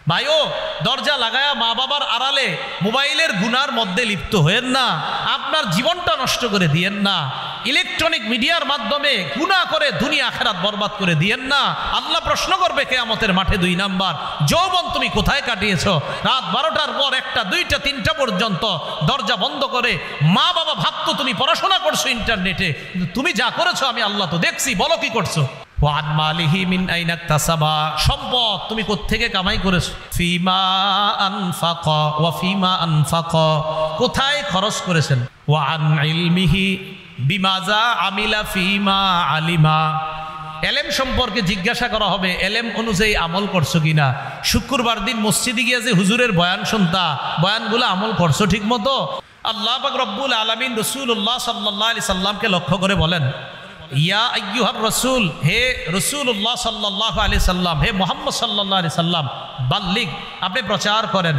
ভাইও দরজা লাগায়া মা বাবার আড়ালে মোবাইলের গুনার মধ্যে লিপ্ত হয়েন না, আপনার জীবনটা নষ্ট করে দিয়েন না। ইলেকট্রনিক মিডিয়ার মাধ্যমে গুনাহ করে দুনিয়া আখিরাত বরবাদ করে দিয়েন না। আল্লাহ প্রশ্ন করবে কিয়ামতের মাঠে। 2 নাম্বার, যৌবন তুমি কোথায় কাটিয়েছো? রাত 12টার পর 1টা 2টা 3টা পর্যন্ত দরজা বন্ধ করে মা বাবা ভাবতো তুমি পড়াশোনা করছো ইন্টারনেটে, কিন্তু তুমি যা করেছো আমি আল্লাহ তো দেখছি, বলো কি করছো। ওয়ান মালিহি মিন আইনা ইকতাসাবা, সম্পদ তুমি কোত্থেকে কামাই করেছো। ফিমা আনফাকা ওয়া ফিমা আনফাকা, কোথায় খরচ করেছেন। ওয়ান ইলমিহি বিমাজা আমিলা ফিমা আলিমা, এলেম সম্পর্কে জিজ্ঞাসা করা হবে, এলেম অনুযায়ী আমল করছো কিনা। শুক্রবার দিন মসজিদে গিয়ে যে হুজুরের বয়ান শুনতা, বয়ানগুলো আমল করছো ঠিক মতো। আল্লাহ পাক রব্বুল আলামিন রাসূলুল্লাহ সাল্লাল্লাহু আলাইহি সাল্লামকে লক্ষ্য করে বলেন, ইয়া আইয়ুহার রাসূল, হে রাসূলুল্লাহ সাল্লাল্লাহু আলাইহি সাল্লাম, হে মুহাম্মদ সাল্লাল্লাহু আলাইহি সাল্লাম, বাল্লিগ, আপনি প্রচার করেন,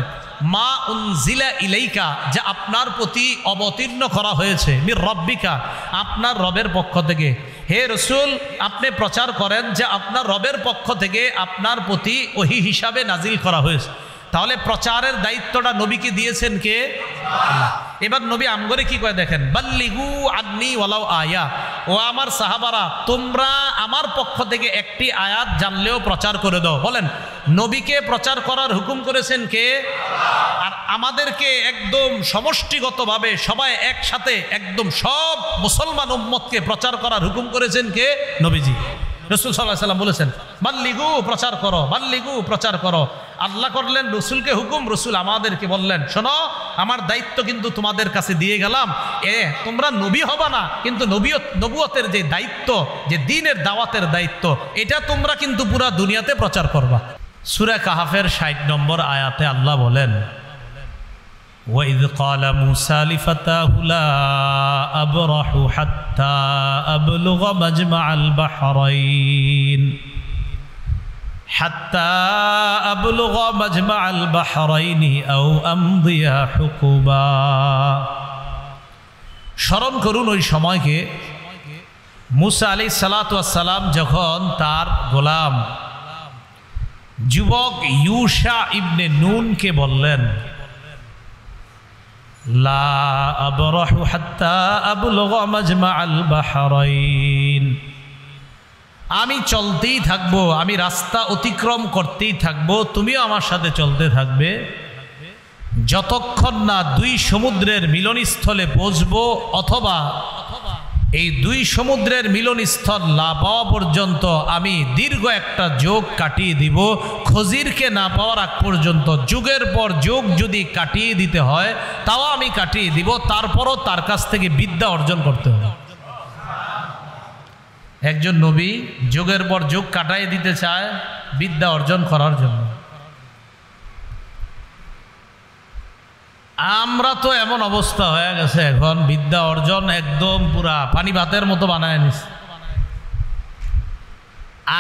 মা উনজিলা ইলাইকা, যা আপনার প্রতি অবতীর্ণ করা হয়েছে, মির রব্বিকা, আপনার রবের পক্ষ থেকে। হে রাসূল, আপনি প্রচার করেন যে আপনার রবের পক্ষ থেকে আপনার প্রতি ওহী হিসাবে নাজিল করা হয়েছে। তাহলে প্রচারের দায়িত্বটা নবীকে দিয়েছেন কে? এবার নবী আমগরে কি করে দেখেন, বাল্লিগু আন্নি ওয়ালাউ আয়া, ও আমার সাহাবারা তোমরা আমার পক্ষ থেকে একটি আয়াত জানলেও প্রচার করে দাও। বলেন, নবীকে প্রচার করার হুকুম করেছেন কে? আর আমাদেরকে একদম সমষ্টিগতভাবে সবাই একসাথে একদম সব মুসলমান উম্মতকে প্রচার করার হুকুম করেছেন কে? নবীজি। রাসূল সাল্লাল্লাহু আলাইহি সাল্লাম বলেছেন, বাল্লিগু, প্রচার করো, বাল্লিগু, প্রচার করো। আল্লাহ করলেন রসুলকে হুকুম, রসুল আমাদেরকে বললেন, শোনো আমার দায়িত্ব কিন্তু তোমাদের কাছে দিয়ে গেলাম, তোমরা নবী হবা না, কিন্তু নবুয়তের যে দায়িত্ব, যে দ্বীনের দাওয়াতের দায়িত্ব, এটা তোমরা কিন্তু পুরা দুনিয়াতে প্রচার করবা। সূরা কাহাফের 60 নম্বর আয়াতে আল্লাহ বলেন, وَإِذْ قَالَ مُوسَى لِفَتَاهُ لَا أَبْرَحُ حَتَّى أَبْلُغَ مَجْمَعَ الْبَحْرَيْنِ حَتَّى أَبْلُغَ مَجْمَعَ الْبَحْرَيْنِ أَوْ أَمْضِيَ حُقُبًا। স্মরণ করুন ওই সময়কে মুসা আলাইহিস সালাতু ওয়াস সালাম যখন তার গোলাম যুবক ইউশা ইবনে নুনকে বললেন, লা আবরাহু হাত্তা আবলুগা মাজমাআল বাহরাইন, আমি চলতেই থাকবো, আমি রাস্তা অতিক্রম করতেই থাকবো, তুমিও আমার সাথে চলতে থাকবে, যতক্ষণ না 2 সমুদ্রের মিলনস্থলে পৌঁছবো, অথবা এই 2 সমুদ্রের মিলনস্থল না পাওয়া পর্যন্ত আমি দীর্ঘ একটা যোগ কাটিয়ে দিব। খজিরকে না পাওয়ার আগ পর্যন্ত যুগের পর যুগ যদি কাটিয়ে দিতে হয় তাও আমি কাটিয়ে দিব, তারপরও তার কাছ থেকে বিদ্যা অর্জন করতে হবে। একজন নবী যুগের পর যুগ কাটাই দিতে চায় বিদ্যা অর্জন করার জন্য। আমরা তো এমন অবস্থা হয়ে গেছে এখন, বিদ্যা অর্জন একদম পুরা পানি ভাতের মতো বানায় নিছে।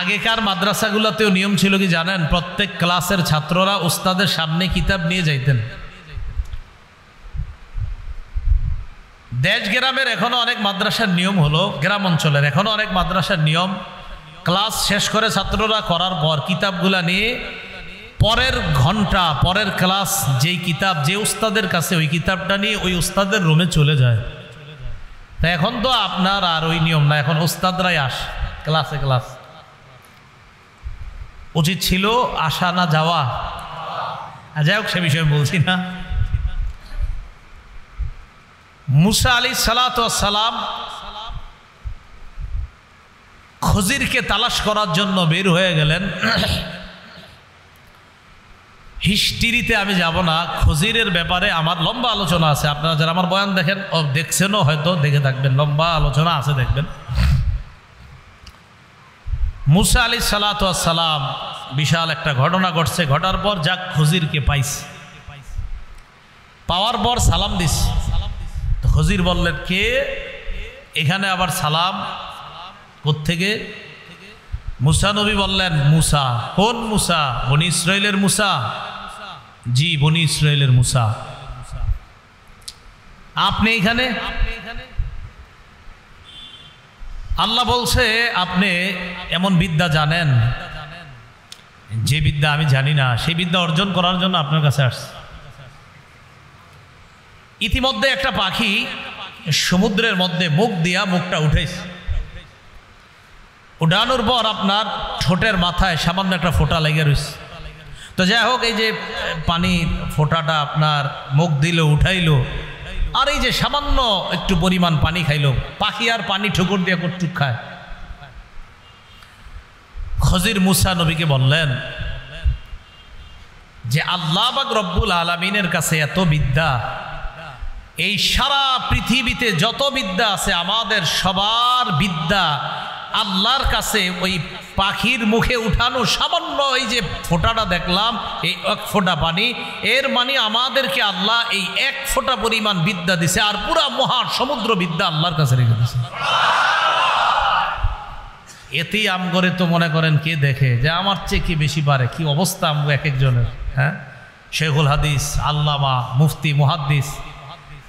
আগেকার মাদ্রাসাগুলোতেও নিয়ম ছিল কি জানেন, প্রত্যেক ক্লাসের ছাত্ররা উস্তাদের সামনে কিতাব নিয়ে যাইতেন। দেশ গ্রামের এখনো অনেক মাদ্রাসার নিয়ম হলো, গ্রাম অঞ্চলের এখনো অনেক মাদ্রাসার নিয়ম, ক্লাস শেষ করে ছাত্ররা করার পর কিতাবগুলা নিয়ে পরের ঘন্টা, পরের ক্লাস যেই কিতাব যে উস্তাদের কাছে, ওই কিতাবটা নিয়ে ওই উস্তাদের রুমে চলে যায়। তা এখন তো আপনার আর ওই নিয়ম না, এখন উস্তাদরাই আসে ক্লাসে। ক্লাস উচিত ছিল আসা না যাওয়া, যাই হোক সে বিষয়ে বলছি না। মুসা আলাইহিস সালাতু ওয়াস সালাম খজিরকে তালাশ করার জন্য বের হয়ে গেলেন। হিস্ট্রিতে আমি যাব না, খজিরের ব্যাপারে আমার লম্বা আলোচনা আছে, আপনারা যারা আমার বয়ান দেখেন ও দেখছেনও হয়তো দেখে থাকবেন, লম্বা আলোচনা আছে দেখবেন। মুসা আলাইহিস সালাতু ওয়াস সালাম বিশাল একটা ঘটনা ঘটছে, ঘটার পর যাক খজিরকে পাইছে, পাওয়ার পর সালাম দিস। খজির বললেন, কে এখানে আবার সালাম কোত্থেকে? মুসা নবী বললেন, মুসা। কোন মুসা? বনি ইসরাইলের মুসা? জি, বনি ইসরাইলের মুসা। আপনি এখানে? আল্লাহ বলছে আপনি এমন বিদ্যা জানেন, যে বিদ্যা আমি জানি না সেই বিদ্যা অর্জন করার জন্য আপনার কাছে আসছে। ইতিমধ্যে একটা পাখি সমুদ্রের মধ্যে মুখ দিয়া মুখটা উঠেছে, উড়ানোর পর আপনার ঠোঁটের মাথায় সামান্য একটা ফোঁটা লেগে রয়েছে। তো যাই হোক, এই যে পানির ফোঁটাটা আপনার মুখ দিল, উঠাইলো, আর এই যে সামান্য একটু পরিমাণ পানি খাইলো, পাখি আর পানি ঠুকুর দিয়ে কটুক খায়। খজির মুসা নবীকে বললেন যে আল্লাহ পাক রব্বুল আলামিনের কাছে এত বিদ্যা, এই সারা পৃথিবীতে যত বিদ্যা আছে আমাদের সবার বিদ্যা আল্লাহর কাছে ওই পাখির মুখে উঠানো সামান্য এই যে ফোঁটাটা দেখলাম, এই এক ফোঁটা পানি, এর মানে আমাদেরকে আল্লাহ এই এক ফোঁটা পরিমাণ বিদ্যা দিছে, আর পুরা মহা সমুদ্র বিদ্যা আল্লাহর কাছে রেখে দিছে। এতেই আমগরে তো মনে করেন কে দেখে যে আমার চেয়ে কি বেশি পারে, কি অবস্থা আমগো এক একজনের। হ্যাঁ, শেখুল হাদিস, আল্লামা, মুফতি, মুহাদ্দিস,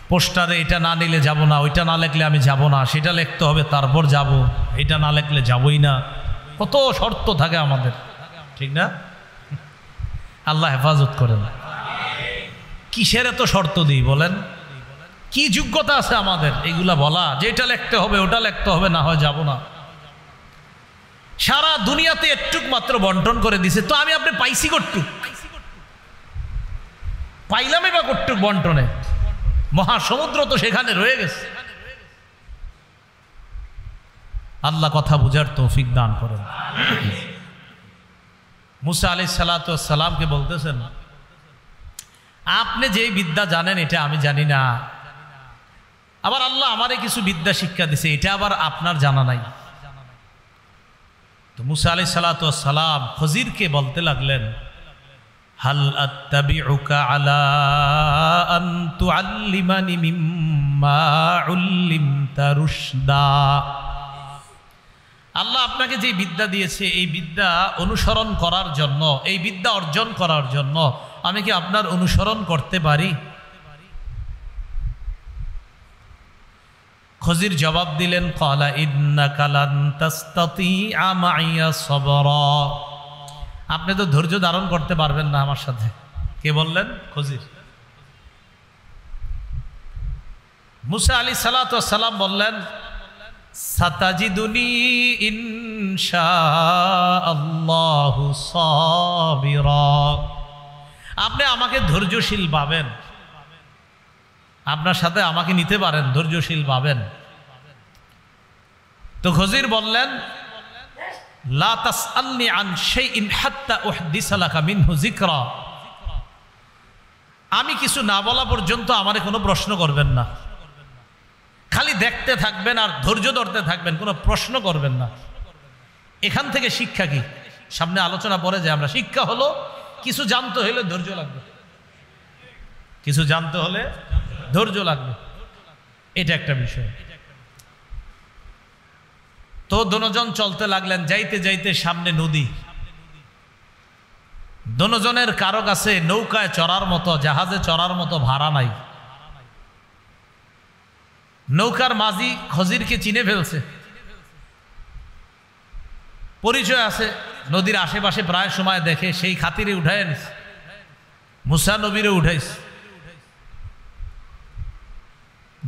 পোস্টারে এটা না নিলে যাব না, ওইটা না লিখলে আমি যাব না, সেটা লিখতে হবে তারপর যাব, এটা না লিখলে যাবই না। কত শর্ত থাকে আমাদের, ঠিক না? আল্লাহ হেফাজত করেন। কিসের এত শর্ত দিই বলেন? কি যোগ্যতা আছে আমাদের এইগুলা বলা যে এটা লিখতে হবে, ওটা লিখতে হবে, না হয় যাব না? সারা দুনিয়াতে একটুক মাত্র বন্টন করে দিছে, তো আমি আপনি পাইছি কটুক, পাইলামই বা কটুক বন্টনে? মহাসমুদ্র তো সেখানে রয়ে গেছে। আল্লাহ কথা বুঝার তৌফিক দান করেন। মুসা আলাইহিস সালাতু ওয়াস সালামকে বলতেছেন, আপনি যেই বিদ্যা জানেন এটা আমি জানি না, আবার আল্লাহ আমারে কিছু বিদ্যা শিক্ষা দিছে, এটা আবার আপনার জানা নাই। তো মুসা আলাইহিস সালাতু ওয়াস সালাম খজিরকে বলতে লাগলেন, হাল আত্তাবিউকা আলা আন তুআল্লিমানি মিম্মা উল্লিমতা রুশদা। আল্লাহ আপনাকে যে বিদ্যা দিয়েছে এই বিদ্যা অনুসরণ করার জন্য, এই বিদ্যা অর্জন করার জন্য আমি কি আপনার অনুসরণ করতে পারি? খজির জবাব দিলেন, ক্বালা ইন্নাকা লান তাসতাতিআ মাইয়া সাবরা। আপনি তো ধৈর্য ধারণ করতে পারবেন না আমার সাথে। কে বললেন? খজির। মুসা আলাইহিস সালাতু ওয়াস সালাম বললেন, সাতাজিদুনি ইনশাআল্লাহু সাবিরা। আপনি আমাকে ধৈর্যশীল পাবেন, আপনার সাথে আমাকে নিতে পারেন, ধৈর্যশীল পাবেন। তো খজির বললেন, লা তাসআলনি আন শাইইন হাত্তা উহদিসা লাকা মিনহু যিকরা। আমি কিছু না বলা পর্যন্ত আমারে কোনো প্রশ্ন করবেন না, খালি দেখতে থাকবেন আর ধৈর্য ধরতে থাকবেন, কোনো প্রশ্ন করবেন না। এখান থেকে শিক্ষা কি? সামনে আলোচনা পরে যে আমরা, শিক্ষা হলো কিছু জানতে হলে ধৈর্য লাগবে, কিছু জানতে হলে ধৈর্য লাগবে, এটা একটা বিষয়। তো দোনোজন চলতে লাগলেন, যাইতে যাইতে সামনে নদী। দোনোজনের কারো কাছে নৌকায় চড়ার মতো, জাহাজে চড়ার মতো ভাড়া নাই। নৌকার মাঝি খজিরকে চিনে ফেলছে, পরিচয় আছে, নদীর আশেপাশে প্রায় সময় দেখে, সেই খাতিরে উঠায় নিছে, মুসা নবীরে উঠাইছে।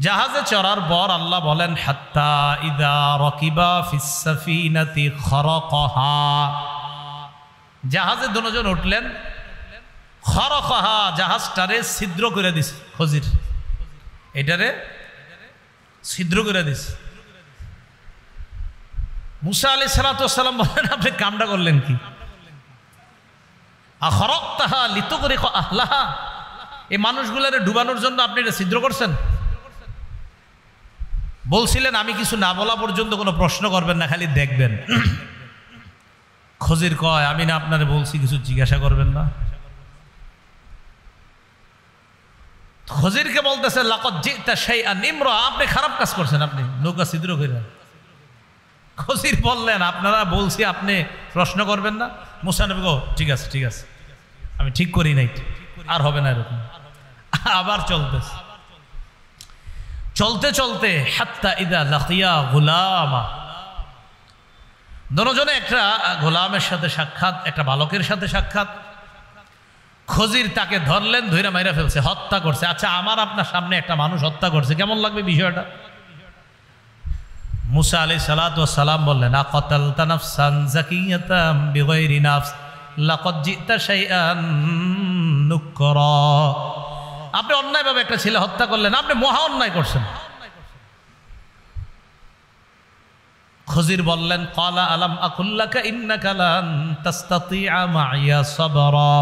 জাহাজে চড়ার পর আল্লাহ বলেন, হাত্তা ইযা রাকিবা ফিস সাফিনাতি খরাকাহা। জাহাজে দুজন উঠলেন, খরাকাহা, জাহাজটারে ছিদ্র করে দিছে খজির, এটারে ছিদ্র করে দিছে। মুসা আলাইহিস সালাতু ওয়াস সালাম বলেন, আপনি কামটা করলেন কি? আখরাকতাহা লিতুগরিকা আহলাহা। এই মানুষগুলোরে ডুবানোর জন্য আপনি এটা ছিদ্র করছেন? বলছিলেন আমি কিছু না বলা পর্যন্ত কোনো প্রশ্ন করবেন না, খালি দেখবেন। খজির কয়, আমি না আপনারে বলছি কিছু জিজ্ঞাসা করবেন না? খজিরকে বলতেছে, লাকাদ জিতা শাইআন ইমরা, আপনি খারাপ কাজ করছেন, আপনি নৌকা ছিদ্র করে। খজির বললেন, আপনারা বলছি আপনি প্রশ্ন করবেন না। মুসা নবী গো, ঠিক আছে ঠিক আছে, আমি ঠিক করি নাই, আর হবে না এরকম। আবার চলতেছে, চলতে চলতে হাত্তা ইদা লাকিয়া গুলামা, দুজনে একটা গোলামের সাথে সাক্ষাৎ, একটা বালকের সাথে সাক্ষাৎ। খজির তাকে ধরলেন, ধইরা মাইরা ফেলছে, হত্যা করছে। আচ্ছা, আমার আপনার সামনে একটা মানুষ হত্যা করছে, কেমন লাগবে বিষয়টা? মুসা আলাইহিস সালাতু ওয়াস সালাম বললেন, আকাতালতা নাফসান যাকিয়াতাম বিগাইরি নাফস লাকাদ জিতা শাইআন নুকরা। আপনি অন্যায়ভাবে একটা ছেলে হত্যা করলেন, আপনি মহা অন্যায় করছেন। খজির বললেন, ক্বালা আলাম আকুল্লাকা ইন্নাকা লান তাসতাতিআ মাইয়া সাবরা।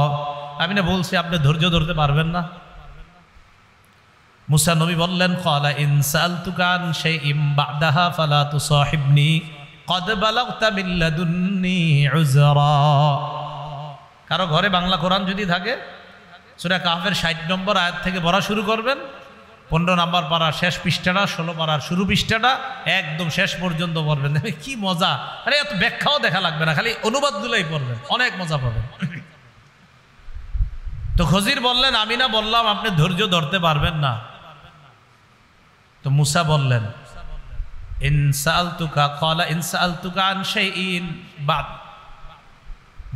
আমি না বলছি আপনি ধৈর্য ধরতে পারবেন না? মুসা নবী বললেন, ক্বালা ইন সাআলতুকা আন শাইইন বা'দাহা ফালা তুসাহিবনি ক্বাদ বালাগতা মিন লাদুন্নি উযরা। কারো ঘরে বাংলা কোরআন যদি থাকে, সূরা কাহফের 60 নম্বর আয়াত থেকে পড়া শুরু করবেন। 15 নম্বর পারার শেষ পৃষ্ঠাটা, 16 পারার শুরু পৃষ্ঠাটা একদম শেষ পর্যন্ত পড়বেন। কি মজা! আরে এত ব্যাখ্যাও দেখা লাগবে না, খালি অনুবাদগুলোই পড়বেন, অনেক মজা পাবেন। তো খজির বললেন, আমি না বললাম আপনি ধৈর্য ধরতে পারবেন না? তো মুসা বললেন, ইন সাআলতুকা ক্বালা ইন সাআলতুকা আন শাইইন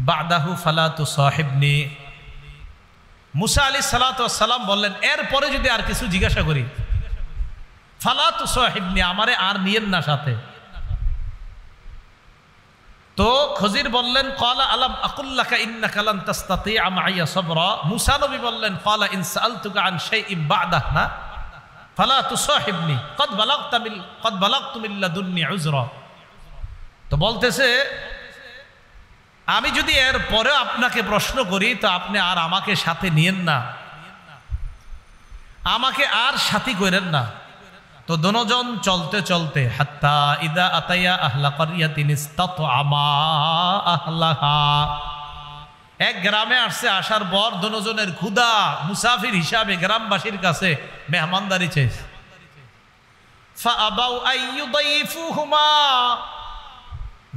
বা'দাহু ফালা তুসাহিবনি। মুসা আলাইহিস সালাতু ওয়াস সালাম বললেন, এরপরে যদি আর কিছু জিজ্ঞাসা করি, ফালা তুসাহিবনি, আমারে আর নিয়েন না সাথে। তো খজির বললেন, ক্বালা আলাম আকুল্লাকা ইন্নাকা লান তাসতাতিআ মাইয়া সাবরা। মুসা নবী বললেন, ক্বালা ইন সাআলতুকা আন শাইইন বা'দাহু না ফালা তুসাহিবনি ক্বাদ বালাগতু মিন লাদুন্নি উযরা। তো বলতেছে, আমি যদি এর পরে আপনাকে প্রশ্ন করি তো আপনি আর আমাকে সাথে নিয়েন না, আমাকে আর সাথী করেন না। তো দুজন চলতে চলতে হাত্তা ইদা আতাইয়া আহলা ক্বরিয়াতিন ইসতাতআমা আহলাহা, এক গ্রামে আসছে। আসার পর দুজনের ক্ষুধা, মুসাফির হিসাবে গ্রামবাসীর কাছে মেহমানদারি চাইছে। ফাআবাউ আইয়ুদাইফুহুমা,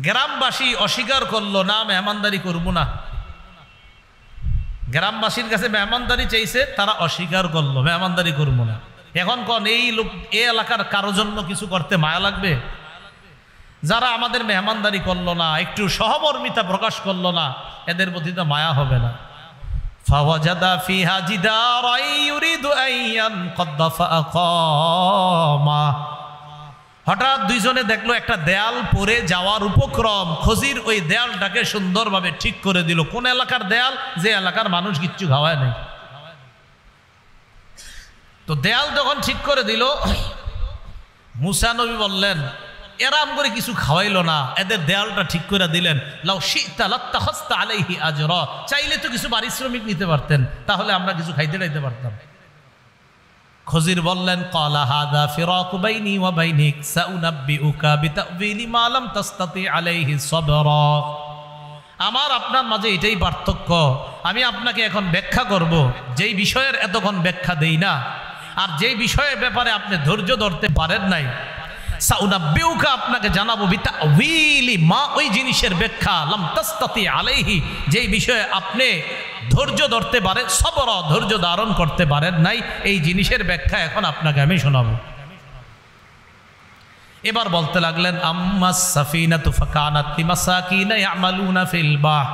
গ্রামবাসী অস্বীকার করলো, না মেহমানদারি করব না। গ্রামবাসীর কাছে মেহমানদারি চাইছে, তারা অস্বীকার করলো, মেহমানদারি করব না। এখন কোন এই লোক, এই এলাকার কারো জন্য কিছু করতে মায়া লাগবে? যারা আমাদের মেহমানদারি করলো না, একটু সহমর্মিতা প্রকাশ করলো না, এদের প্রতি তো মায়া হবে না। ফাওয়াজাদা ফিহা জিদারান ইউরিদু আন ইয়ানকাদ্দা ফাআকামা। হঠাৎ দুইজনে দেখলো একটা দেয়াল পড়ে যাওয়ার উপক্রম। খজির ওই দেয়ালটাকে সুন্দরভাবে ঠিক করে দিল। কোন এলাকার দেয়াল? যে এলাকার মানুষ কিচ্ছু খাওয়ায় নাই। তো দেয়াল যখন ঠিক করে দিল, মুসা নবী বললেন, এরাম করে কিছু খাওয়াইলো না, এদের দেয়ালটা ঠিক করে দিলেন। লাউ শি'তা লাত্তাখাযতা আলাইহি আজরা, চাইলে তো কিছু পারিশ্রমিক নিতে পারতেন, তাহলে আমরা কিছু খাইতে যাইতে পারতাম। খজির বললেন, ক্বালা হাযা ফিরাকু বাইনি ওয়া বাইনিক সাউনাব্বিউকা বিতা'ওয়িলি মা লাম তাসতাতি আলাইহি সাবরা। আমার আপনার মাঝে এটাই পার্থক্য। আমি আপনাকে এখন ব্যাখ্যা করব যেই বিষয়ের এতক্ষণ ব্যাখ্যা দেই না, আর যেই বিষয়ের ব্যাপারে আপনি ধৈর্য ধরতে পারেন নাই, সাউনাব্বিউকা আপনাকে জানাবো বিতা'ওয়িলি মা, ওই জিনিসের ব্যাখ্যা, লাম তাসতাতি আলাইহি, যেই বিষয়ে আপনি ধৈর্য ধরতে পারেন, সবর ধৈর্য ধারণ করতে পারেন নাই, এই জিনিসের ব্যাখ্যা এখন আপনাকে আমি শোনাবো। এবার বলতে লাগলেন, আম্মাস সাফিনাতু ফাকানাত লিমাসাকিনা ইয়ামালুনা ফিল বাহ।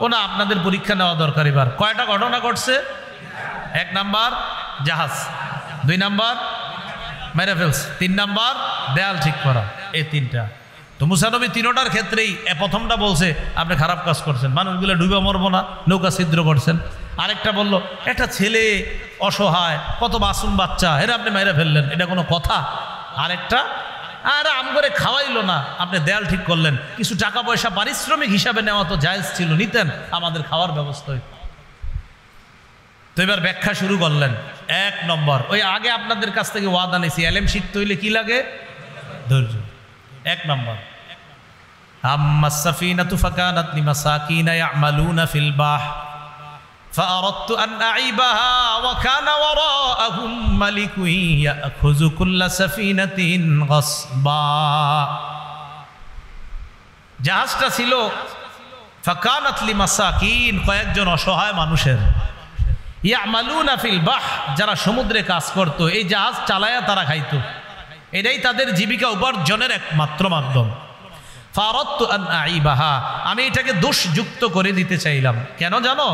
ওনা আপনাদের পরীক্ষা নেওয়া দরকার। এবার কয়টা ঘটনা ঘটছে? 1 নাম্বার জাহাজ, 2 নাম্বার মেরে ফেলছে, 3 নাম্বার দেয়াল ঠিক করা, এই 3টা। তো মুসা নবী 3টার ক্ষেত্রেই প্রথমটা বলছে আপনি খারাপ কাজ করছেন, মানুষগুলো ডুবে মরবো না, নৌকা ছিদ্র করছেন। আরেকটা বলল, একটা ছেলে অসহায়, কত মাসুম বাচ্চা, এরা আপনি মেরে ফেললেন, এটা কোনো কথা? আরেকটা, আর আম করে খাওয়াইলো না, আপনি দেয়াল ঠিক করলেন, কিছু টাকা পয়সা পারিশ্রমিক হিসাবে নেওয়া তো জায়েজ ছিল, নিতেন, আমাদের খাওয়ার ব্যবস্থা হইত। তো এবার ব্যাখ্যা শুরু করলেন। 1 নম্বর, ওই আগে আপনাদের কাছ থেকে ওয়াদা নিয়েছি, এলেম শিখতে হইলে কি লাগে? ধৈর্য। 1 নম্বর, আম্মাস সাফিনাতু ফাকানাত লিমাসাকিনা ইয়ামালুনা ফিল বাহ ফাআরাদতু আন আইবাহা ওয়া কানা ওয়ারাআহুম মালিকুন ইয়াখুযু কুল্লা সাফিনাতিন গাসবা। জাহাজটা ছিল ফাকানাত লিমাসাকিন, কয়েকজন অসহায় মানুষের, ইয়ামালুনা ফিল বাহ, যারা সমুদ্রে কাজ করত, এই জাহাজ চালায়া তারা খাইতো, এটাই তাদের জীবিকা উপার্জনের একমাত্র মাধ্যম। ফারাদতু আন আইবাহা, আমি এটাকে দোষযুক্ত করে দিতে চাইলাম। কেন জানো?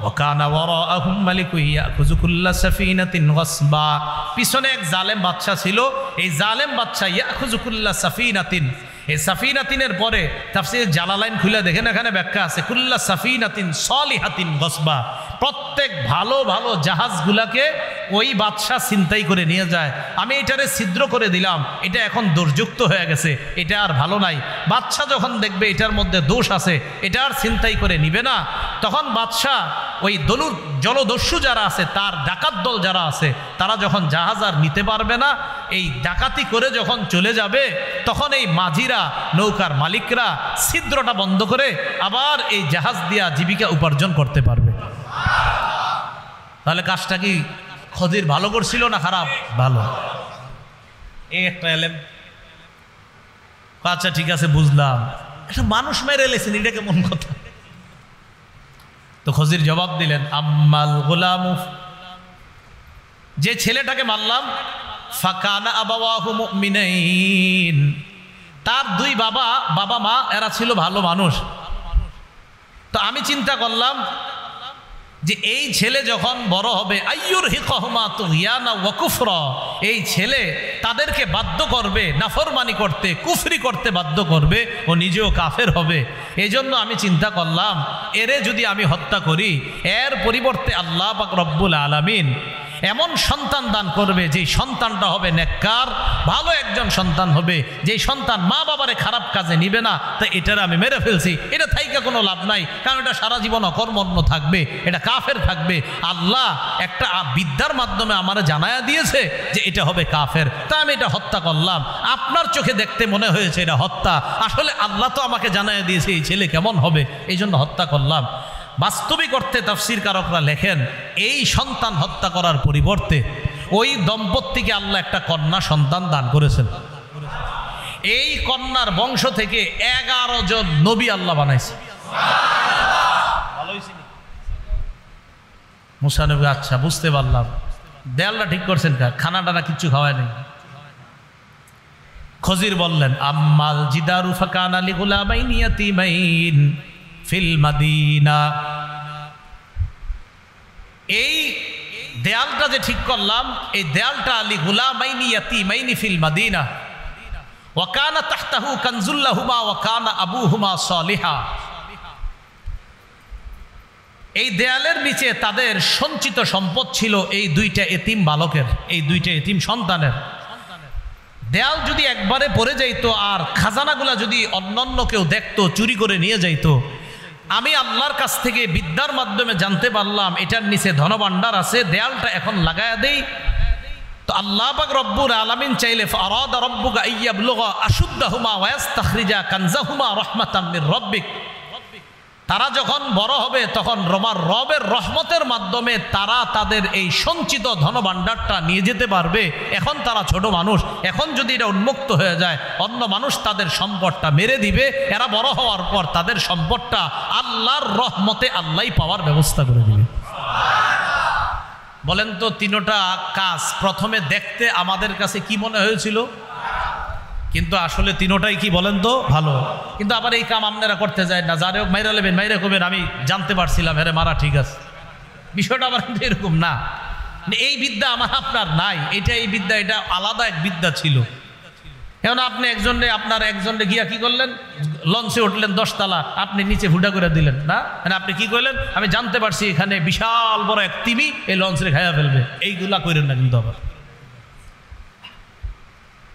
ওয়াকানা ওয়ারাআহুম মালিকুন ইয়াখুযু কুল্লা সাফিনাতিন গাসবা, পিছনে এক জালেম বাদশা ছিল। এই জালেম বাদশা ইয়াখুযু কুল্লা সাফিনাতিন, এই সাফিনাতিনের পরে তাফসীর জালালাইন খুলে দেখেন, এখানে ব্যাখ্যা আছে কুল্লা সাফিনাতিন সলিহাতিন গাসবা, প্রত্যেক ভালো ভালো জাহাজগুলাকে ওই বাদশা ছিনতাই করে নিয়ে যায়। আমি এটারে ছিদ্র করে দিলাম, এটা এখন দোষযুক্ত হয়ে গেছে, এটা আর ভালো নাই। বাদশা যখন দেখবে এটার মধ্যে দোষ আছে, এটা আর ছিনতাই করে নিবে না, তখন বাদশা ওই জলদস্যু যারা আছে, তার ডাকাত দল যারা আছে, তারা যখন জাহাজ আর নিতে পারবে না, এই ডাকাতি করে যখন চলে যাবে, তখন এই মাঝিরা, নৌকার মালিকরা ছিদ্রটা বন্ধ করে আবার এই জাহাজ দিয়া জীবিকা উপার্জন করতে পারবে। তাহলে কাজটা কি খদির ভালো করছিল না খারাপ? ভালো। এই একটা এলেম, আচ্ছা ঠিক আছে বুঝলাম, একটা মানুষ মেরে এলেছেন, এটা কেমন কথা? তো খজির জবাব দিলেন, আম্মাল গোলামু, যে ছেলেটাকে মারলাম, ফাকানা আবাওয়াহু মুমিনাইন, তার দুই বাবা মা এরা ছিল ভালো মানুষ। তো আমি চিন্তা করলাম যে এই ছেলে যখন বড় হবে, আইয়ুরহিকুহুমা তুগয়ানা ওয়া কুফরা, এই ছেলে তাদেরকে বাধ্য করবে নাফরমানি করতে, কুফরি করতে বাধ্য করবে, ও নিজেও কাফের হবে। এই জন্য আমি চিন্তা করলাম এরে যদি আমি হত্যা করি, এর পরিবর্তে আল্লাহ পাক রব্বুল আলামিন এমন সন্তান দান করবে যেই সন্তানটা হবে নেককার, ভালো একজন সন্তান হবে, যেই সন্তান মা বাবারে খারাপ কাজে নিবে না। তাই এটারে আমি মেরে ফেলছি, এটা থাইকা কোনো লাভ নাই, কারণ এটা সারা জীবন অকর্মণ্য থাকবে, এটা কাফের থাকবে। আল্লাহ একটা বিদ্যার মাধ্যমে আমারে জানায়া দিয়েছে যে এটা হবে কাফের, তা আমি এটা হত্যা করলাম। আপনার চোখে দেখতে মনে হয়েছে এটা হত্যা, আসলে আল্লাহ তো আমাকে জানায়া দিয়েছে এই ছেলে কেমন হবে, এই জন্য হত্যা করলাম। বাস্তবিক অর্থে তাফসীর কারকরা লেখেন, এই সন্তান হত্যা করার পরিবর্তে ওই দম্পতিকে আল্লাহ একটা কন্যা সন্তান দান করেছেন। এই কন্যার বংশ থেকে 11 জন নবী আল্লাহ বানাইছে। মুসা নবী, আচ্ছা বুঝতে পারলাম, দেয়ালটা ঠিক করছেন, খানা টানা কিচ্ছু খাওয়ায় নেই। খজির বললেন, আম্মাল জিদারু ফাকানা লিগুলামাইনি ইয়াতীমাইন ফিল মাদিনা, এই দেয়ালটা যে ঠিক করলাম, এই দেয়ালটা লিগুলামাইনি ইয়াতীমাইনি ফিল মাদিনা ওয়া কানা তাহতাহু কানজুল লাহুমা ওয়া কানা আবুহুমা সালিহা, এই দেয়ালের নিচে তাদের সঞ্চিত সম্পদ ছিল এই দুইটা এতিম বালকের, এই দুইটা এতিম সন্তানের। দেয়াল যদি একবারে পড়ে যাইতো আর খাজানাগুলা যদি অন্যান্য কেউ দেখতো, চুরি করে নিয়ে যাইতো, আমি আল্লাহর কাছ থেকে বিদ্যার মাধ্যমে জানতে পারলাম এটার নিচে ধনভাণ্ডার আছে, দেয়ালটা এখন লাগায়া দেই। তো আল্লাহ পাক রব্বুল আলামিন চাইলে ফারাদা রাব্বুকা আইয়াবলুগা আশুদ্দাহুমা ওয়া ইস্তাখরিজা কানজাহুমা রাহমাতাম মির রাব্বিক, তারা যখন বড় হবে তখন রবের রহমতের মাধ্যমে তারা তাদের এই সঞ্চিত ধনভাণ্ডারটা নিয়ে যেতে পারবে। এখন তারা ছোট মানুষ, এখন যদি এটা উন্মুক্ত হয়ে যায়, অন্য মানুষ তাদের সম্পদটা মেরে দিবে, এরা বড় হওয়ার পর তাদের সম্পদটা আল্লাহর রহমতে আল্লাহই পাওয়ার ব্যবস্থা করে দিবে। বলেন তো, তিনটা কাজ প্রথমে দেখতে আমাদের কাছে কি মনে হয়েছিল, কিন্তু আসলে তিনোটাই কি বলেন তো ভালো। কিন্তু আবার এই কাম আপনারা করতে যায় না, যারে হোক মাইরা লেবেন, মাইরা করবেন, আমি জানতে পারছিলাম এরে মারা ঠিক আছে, বিষয়টা আবার কিন্তু এরকম না। এই বিদ্যা আমার আপনার নাই, এটা এই বিদ্যা, এটা আলাদা এক বিদ্যা ছিল। এখন আপনি আপনার একজনে গিয়া কি করলেন, লঞ্চে উঠলেন 10 তলা, আপনি নিচে ফুটা করে দিলেন না, মানে আপনি কি করলেন, আমি জানতে পারছি এখানে বিশাল বড় এক তিমি এই লঞ্চে খাইয়া ফেলবে, এইগুলা করেন না কিন্তু আবার।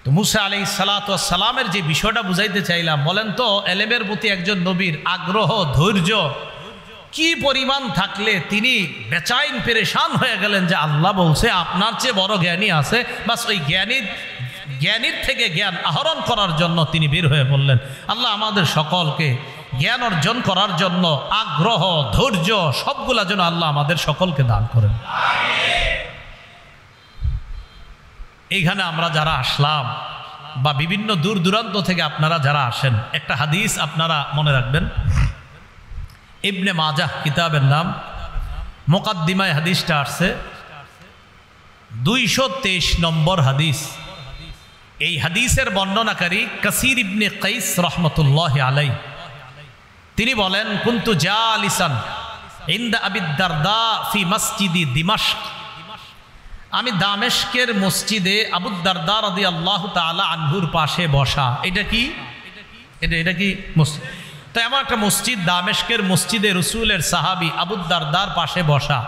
তো মুসা আলাইহিস সালাতু ওয়াস সালামের যে বিষয়টা বুঝাইতে চাইলাম, বলেন তো এলেমের প্রতি একজন নবীর আগ্রহ, ধৈর্য কি পরিমাণ থাকলে তিনি বেচাইন পেরেশান হয়ে গেলেন যে আল্লাহ বলছে আপনার চেয়ে বড় জ্ঞানী আছে, বাস ওই জ্ঞানীর থেকে জ্ঞান আহরণ করার জন্য তিনি বের হয়ে বললেন। আল্লাহ আমাদের সকলকে জ্ঞান অর্জন করার জন্য আগ্রহ, ধৈর্য সবগুলা যেন আল্লাহ আমাদের সকলকে দান করেন। এইখানে আমরা যারা আসলাম বা বিভিন্ন দূর দূরান্ত থেকে আপনারা যারা আসেন, একটা হাদিস আপনারা মনে রাখবেন। ইবনে মাজাহ কিতাবের নাম, মুকাদ্দিমায় হাদিসটা আসছে 223 নম্বর হাদিস। এই হাদিসের বর্ণনাকারী কাসির ইবনে কাইস রহমতুল্লাহ আলাই, তিনি বলেন কুনতু জালিসান ইনদা আবি দারদা ফি মসজিদি দিমাশক, আমি দামেস্কের মসজিদে আবু দারদা রাদিয়াল্লাহু তাআলা আনহুর পাশে বসা। এটা কি এটা কি মসজিদ? তো এমন একটা মসজিদ, দামেস্কের মসজিদে রাসূলের সাহাবী আবু দারদার পাশে বসা।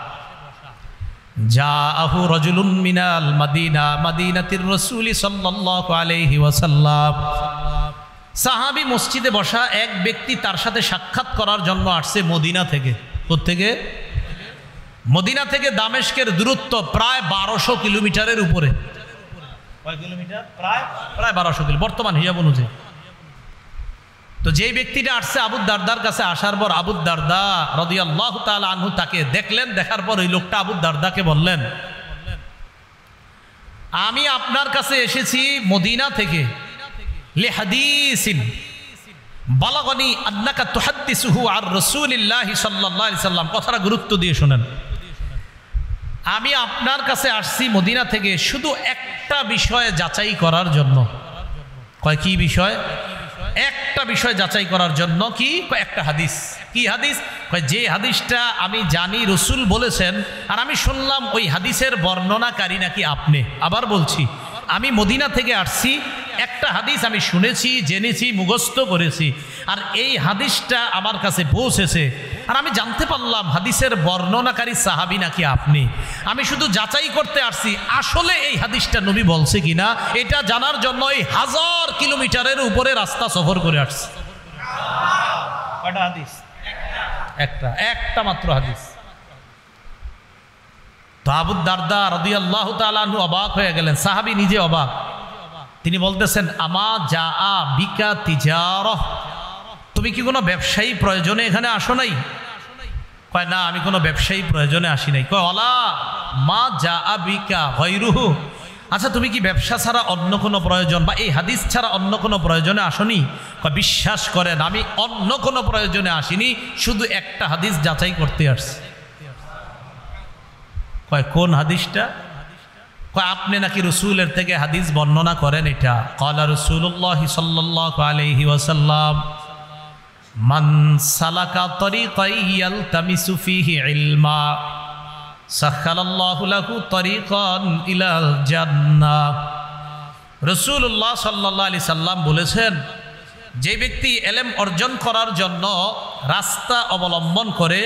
জাআহু রাজুলুন মিনাল মাদিনা, মাদিনাতির রাসূল সাল্লাল্লাহু আলাইহি ওয়াসাল্লাম, সাহাবী মসজিদে বসা এক ব্যক্তি তার সাথে সাক্ষাৎ করার জন্য আসছে মদিনা থেকে। কোত্থেকে? মদিনা থেকে দামেস্কের দূরত্ব প্রায় 1200 কিলোমিটারের উপরে। কয় কিলোমিটার? প্রায় 1200 কিলোমিটার বর্তমান হিসাব অনুযায়ী। তো যেই ব্যক্তিটা আসছে আবু দারদার কাছে, আসার পর আবু দারদা রাদিয়াল্লাহু তাআলা আনহু তাকে দেখলেন। দেখার পর ওই লোকটা আবু দারদাকে বললেন, আমি আপনার কাছে এসেছি মদিনা থেকে, লিহাদিসিন বালাগনি আন্নাকা তুহাদ্দিসুহু আর রাসূলিল্লাহি সাল্লাল্লাহু আলাইহি সাল্লাম। কথাটা গুরুত্ব দিয়ে শুনেন। আমি আপনার কাছে আসছি মদিনা থেকে শুধু একটা বিষয়ে যাচাই করার জন্য। কয় কি বিষয়? একটা বিষয় যাচাই করার জন্য। কি? একটা হাদিস। কি হাদিস? যে হাদিসটা আমি জানি রসুল বলেছেন, আর আমি শুনলাম ওই হাদিসের বর্ণনাকারী নাকি আপনি। আবার বলছি, আমি মদিনা থেকে আসছি, একটা হাদিস আমি শুনেছি, জেনেছি, মুখস্থ করেছি, আর এই হাদিসটা আমার কাছে পৌঁছেছে, আর আমি জানতে পারলাম হাদিসের বর্ণনাকারী সাহাবী নাকি আপনি। আমি শুধু যাচাই করতে আসছি আসলে এই হাদিসটা নবী বলছে কিনা, এটা জানার জন্য এই 1000 কিলোমিটারের উপরে রাস্তা সফর করে আসছি। কয়টা হাদিস? একটা মাত্র হাদিস। তো আবু দারদা রাদিয়াল্লাহু তাআলা আনহু অবাক হয়ে গেলেন, সাহাবী নিজে অবাক। তিনি বলতেছেন, আমা জাআ বিকা তিজারাহ, তুমি কি কোনো ব্যবসায়ী প্রয়োজনে এখানে আসো নাই? কয় না, আমি কোনো ব্যবসায়ী প্রয়োজনে আসি নাই। কয় ওয়ালা মা জাআ বিকা গায়রুহু, আচ্ছা তুমি কি ব্যবসা ছাড়া অন্য কোনো প্রয়োজন বা এই হাদিস ছাড়া অন্য কোনো প্রয়োজনে আসনি? কয় বিশ্বাস করেন আমি অন্য কোনো প্রয়োজনে আসিনি, শুধু একটা হাদিস যাচাই করতে আসছি। কয় কোন হাদিসটা? কয় আপনি নাকি রসুলের থেকে হাদিস বর্ণনা করেন এটা। ক্বালা রাসূলুল্লাহ সাল্লাল্লাহু আলাইহি ওয়াসাল্লাম, মান সালাকা তরিকান ইয়ালতামিসু ফীহি ইলমা সাখালাল্লাহু লাহু তরিকান ইলাল জান্নাহ। রাসূলুল্লাহ সাল্লাল্লাহু আলাইহি সাল্লাম বলেছেন, যে ব্যক্তি ইলম অর্জন করার জন্য রাস্তা অবলম্বন করে,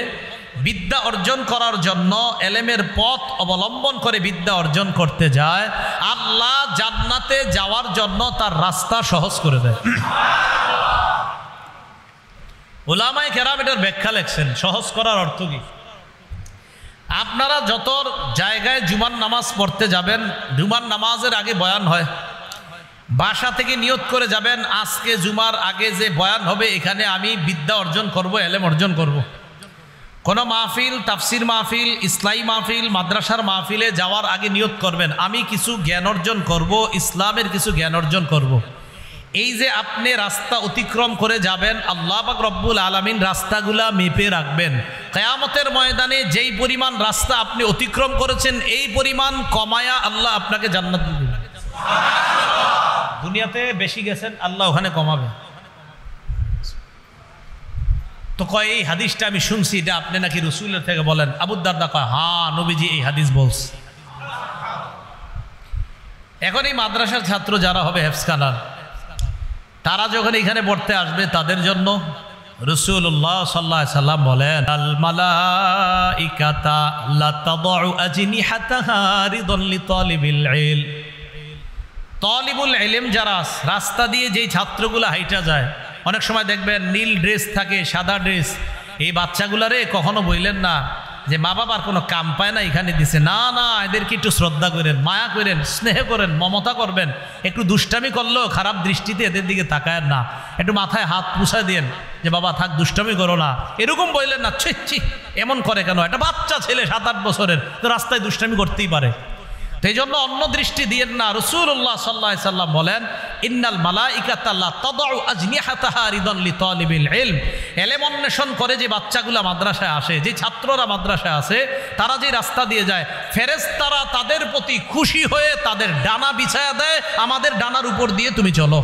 বিদ্যা অর্জন করার জন্য ইলমের পথ অবলম্বন করে বিদ্যা অর্জন করতে যায়, আল্লাহ জান্নাতে যাওয়ার জন্য তার রাস্তা সহজ করে দেয়। উলামায়ে কেরাম এটার ব্যাখ্যা লেখছেন, সহজ করার অর্থ কি? আপনারা যত জায়গায় জুমার নামাজ পড়তে যাবেন, জুমার নামাজের আগে বয়ান হয়, বাসা থেকে নিয়ত করে যাবেন আজকে জুমার আগে যে বয়ান হবে এখানে আমি বিদ্যা অর্জন করব, ইলম অর্জন করব। কোনো মাহফিল, তাফসির মাহফিল, ইসলামী মাহফিল, মাদ্রাসার মাহফিলে যাওয়ার আগে নিয়ত করবেন আমি কিছু জ্ঞান অর্জন করব, ইসলামের কিছু জ্ঞান অর্জন করব। এই যে আপনি রাস্তা অতিক্রম করে যাবেন, আল্লাহ পাক রব্বুল আলামিন রাস্তাগুলা মেপে রাখবেন। কিয়ামতের ময়দানে যেই পরিমাণ রাস্তা আপনি অতিক্রম করেছেন এই পরিমাণ কমায়া আল্লাহ আপনাকে জান্নাত দিবেন। দুনিয়াতে বেশি গেছেন, আল্লাহ ওখানে কমাবে। তো কয় এই হাদিসটা আমি শুনছি, এটা আপনি নাকি রসুলের থেকে বলেন? আবু দারদা কয়, হ্যাঁ নবীজি এই হাদিস বলছে। এখন এই মাদ্রাসার ছাত্র যারা হবে হেফজখানার, তারা যখন এখানে পড়তে আসবে তাদের জন্য রাসূলুল্লাহ সাল্লাল্লাহু আলাইহি সাল্লাম বলেন, আল মালাইকাতা লা তাদউ আজনিহাতাহা রিদান লিতালিবিল ইলম। তালিবুল ইলম যারা রাস্তা দিয়ে যেই ছাত্রগুলো হাইটা যায়, অনেক সময় দেখবেন নীল ড্রেস থাকে, সাদা ড্রেস, এই বাচ্চাগুলারে কখনো বললেন না যে মা বাবার কোনো কাম পায় না এখানে দিছে। না না, এদেরকে একটু শ্রদ্ধা করেন, মায়া করেন, স্নেহ করেন, মমতা করবেন। একটু দুষ্টামি করলেও খারাপ দৃষ্টিতে এদের দিকে তাকায়েন না, একটু মাথায় হাত পুষায় দেন যে বাবা থাক, দুষ্টামি করো না, এরকম বললেন না। ছি এমন করে কেন? একটা বাচ্চা ছেলে 7-8 বছরের, তো রাস্তায় দুষ্টামি করতেই পারে। তো এই জন্য অন্য দৃষ্টি দিয়েন না। রাসূলুল্লাহ সাল্লাল্লাহু আলাইহি সাল্লাম বলেন, ইন্নাল মালাইকাতা লা তাদউ আজনিহাতাহা রিদান লিতালিবিল ইলম। ইলম অন্বেষণ করে যে বাচ্চাগুলা মাদ্রাসায় আসে, যে ছাত্ররা মাদ্রাসায় আসে, তারা যে রাস্তা দিয়ে যায়, ফেরেশতারা তাদের প্রতি খুশি হয়ে তাদের ডানা বিছায়া দেয়, আমাদের ডানার উপর দিয়ে তুমি চলো।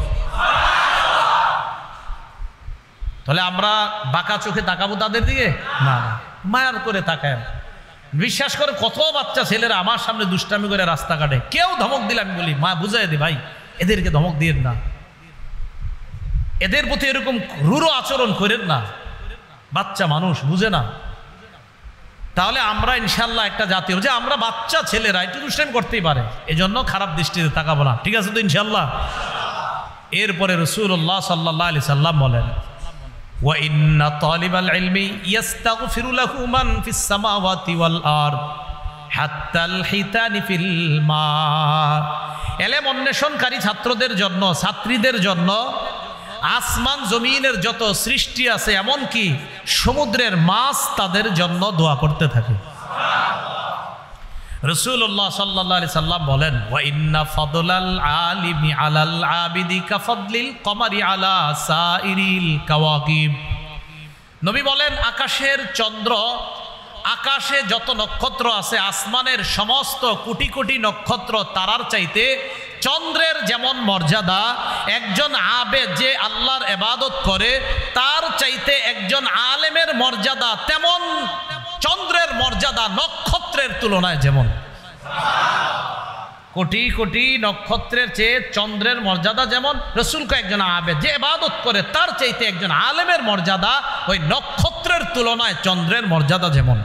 তাহলে আমরা বাঁকা চোখে তাকাবো তাদের দিকে? না, মায়ার করে তাকায়। বিশ্বাস করে কত বাচ্চা ছেলেরা আমার সামনে দুষ্টামি করে রাস্তা কাটে, কেউ ধমক দিলে আমি বলি, মা বুঝাই দে ভাই, এদেরকে ধমক দিয়েন না, এদের প্রতি এরকম রূঢ় আচরণ করেন না, বাচ্চা মানুষ বুঝে না। তাহলে আমরা ইনশাল্লাহ একটা জাতি যে আমরা বাচ্চা ছেলেরা একটু দুষ্টামি করতেই পারে, এজন্য খারাপ দৃষ্টিতে তাকাবো না, ঠিক আছে তো ইনশাল্লাহ। এরপরে রাসূলুল্লাহ সাল্লাল্লাহু আলাইহি সাল্লাম বলেন, ওয়া ইন্না তালিবাল ইলমি ইস্তাগফিরু লাহু মান ফিস সামাওয়াতি ওয়াল আরদ হাত্তাল হিতানি ফিল মা। ইলম অন্বেষণকারী ছাত্রদের জন্য, ছাত্রীদের জন্য আসমান জমিনের যত সৃষ্টি আছে, এমনকি সমুদ্রের মাছ তাদের জন্য দোয়া করতে থাকে। রাসূলুল্লাহ সাল্লাল্লাহু আলাইহি সাল্লাম বলেন, ওয়া ইন্না ফাদলাল আলিমি আলাল আবিদি কাফদলিল কমারি আলা সাইরিল কাওয়াকিব। নবী বলেন, আকাশের চন্দ্র, আকাশে যত নক্ষত্র আছে, আসমানের সমস্ত কোটি কোটি নক্ষত্র তারার চাইতে চন্দ্রের যেমন মর্যাদা, একজন আবেদ যে আল্লাহর ইবাদত করে তার চাইতে একজন আলেমের মর্যাদা তেমন চন্দ্রের মর্যাদা নক্ষত্রের তুলনায় যেমন। কোটি কোটি নক্ষত্রের চেয়ে চন্দ্রের মর্যাদা যেমন, রাসূলকে একজন আবেদ যে ইবাদত করে তার চাইতে একজন আলেমের মর্যাদা ওই নক্ষত্রের তুলনায় চন্দ্রের মর্যাদা যেমন।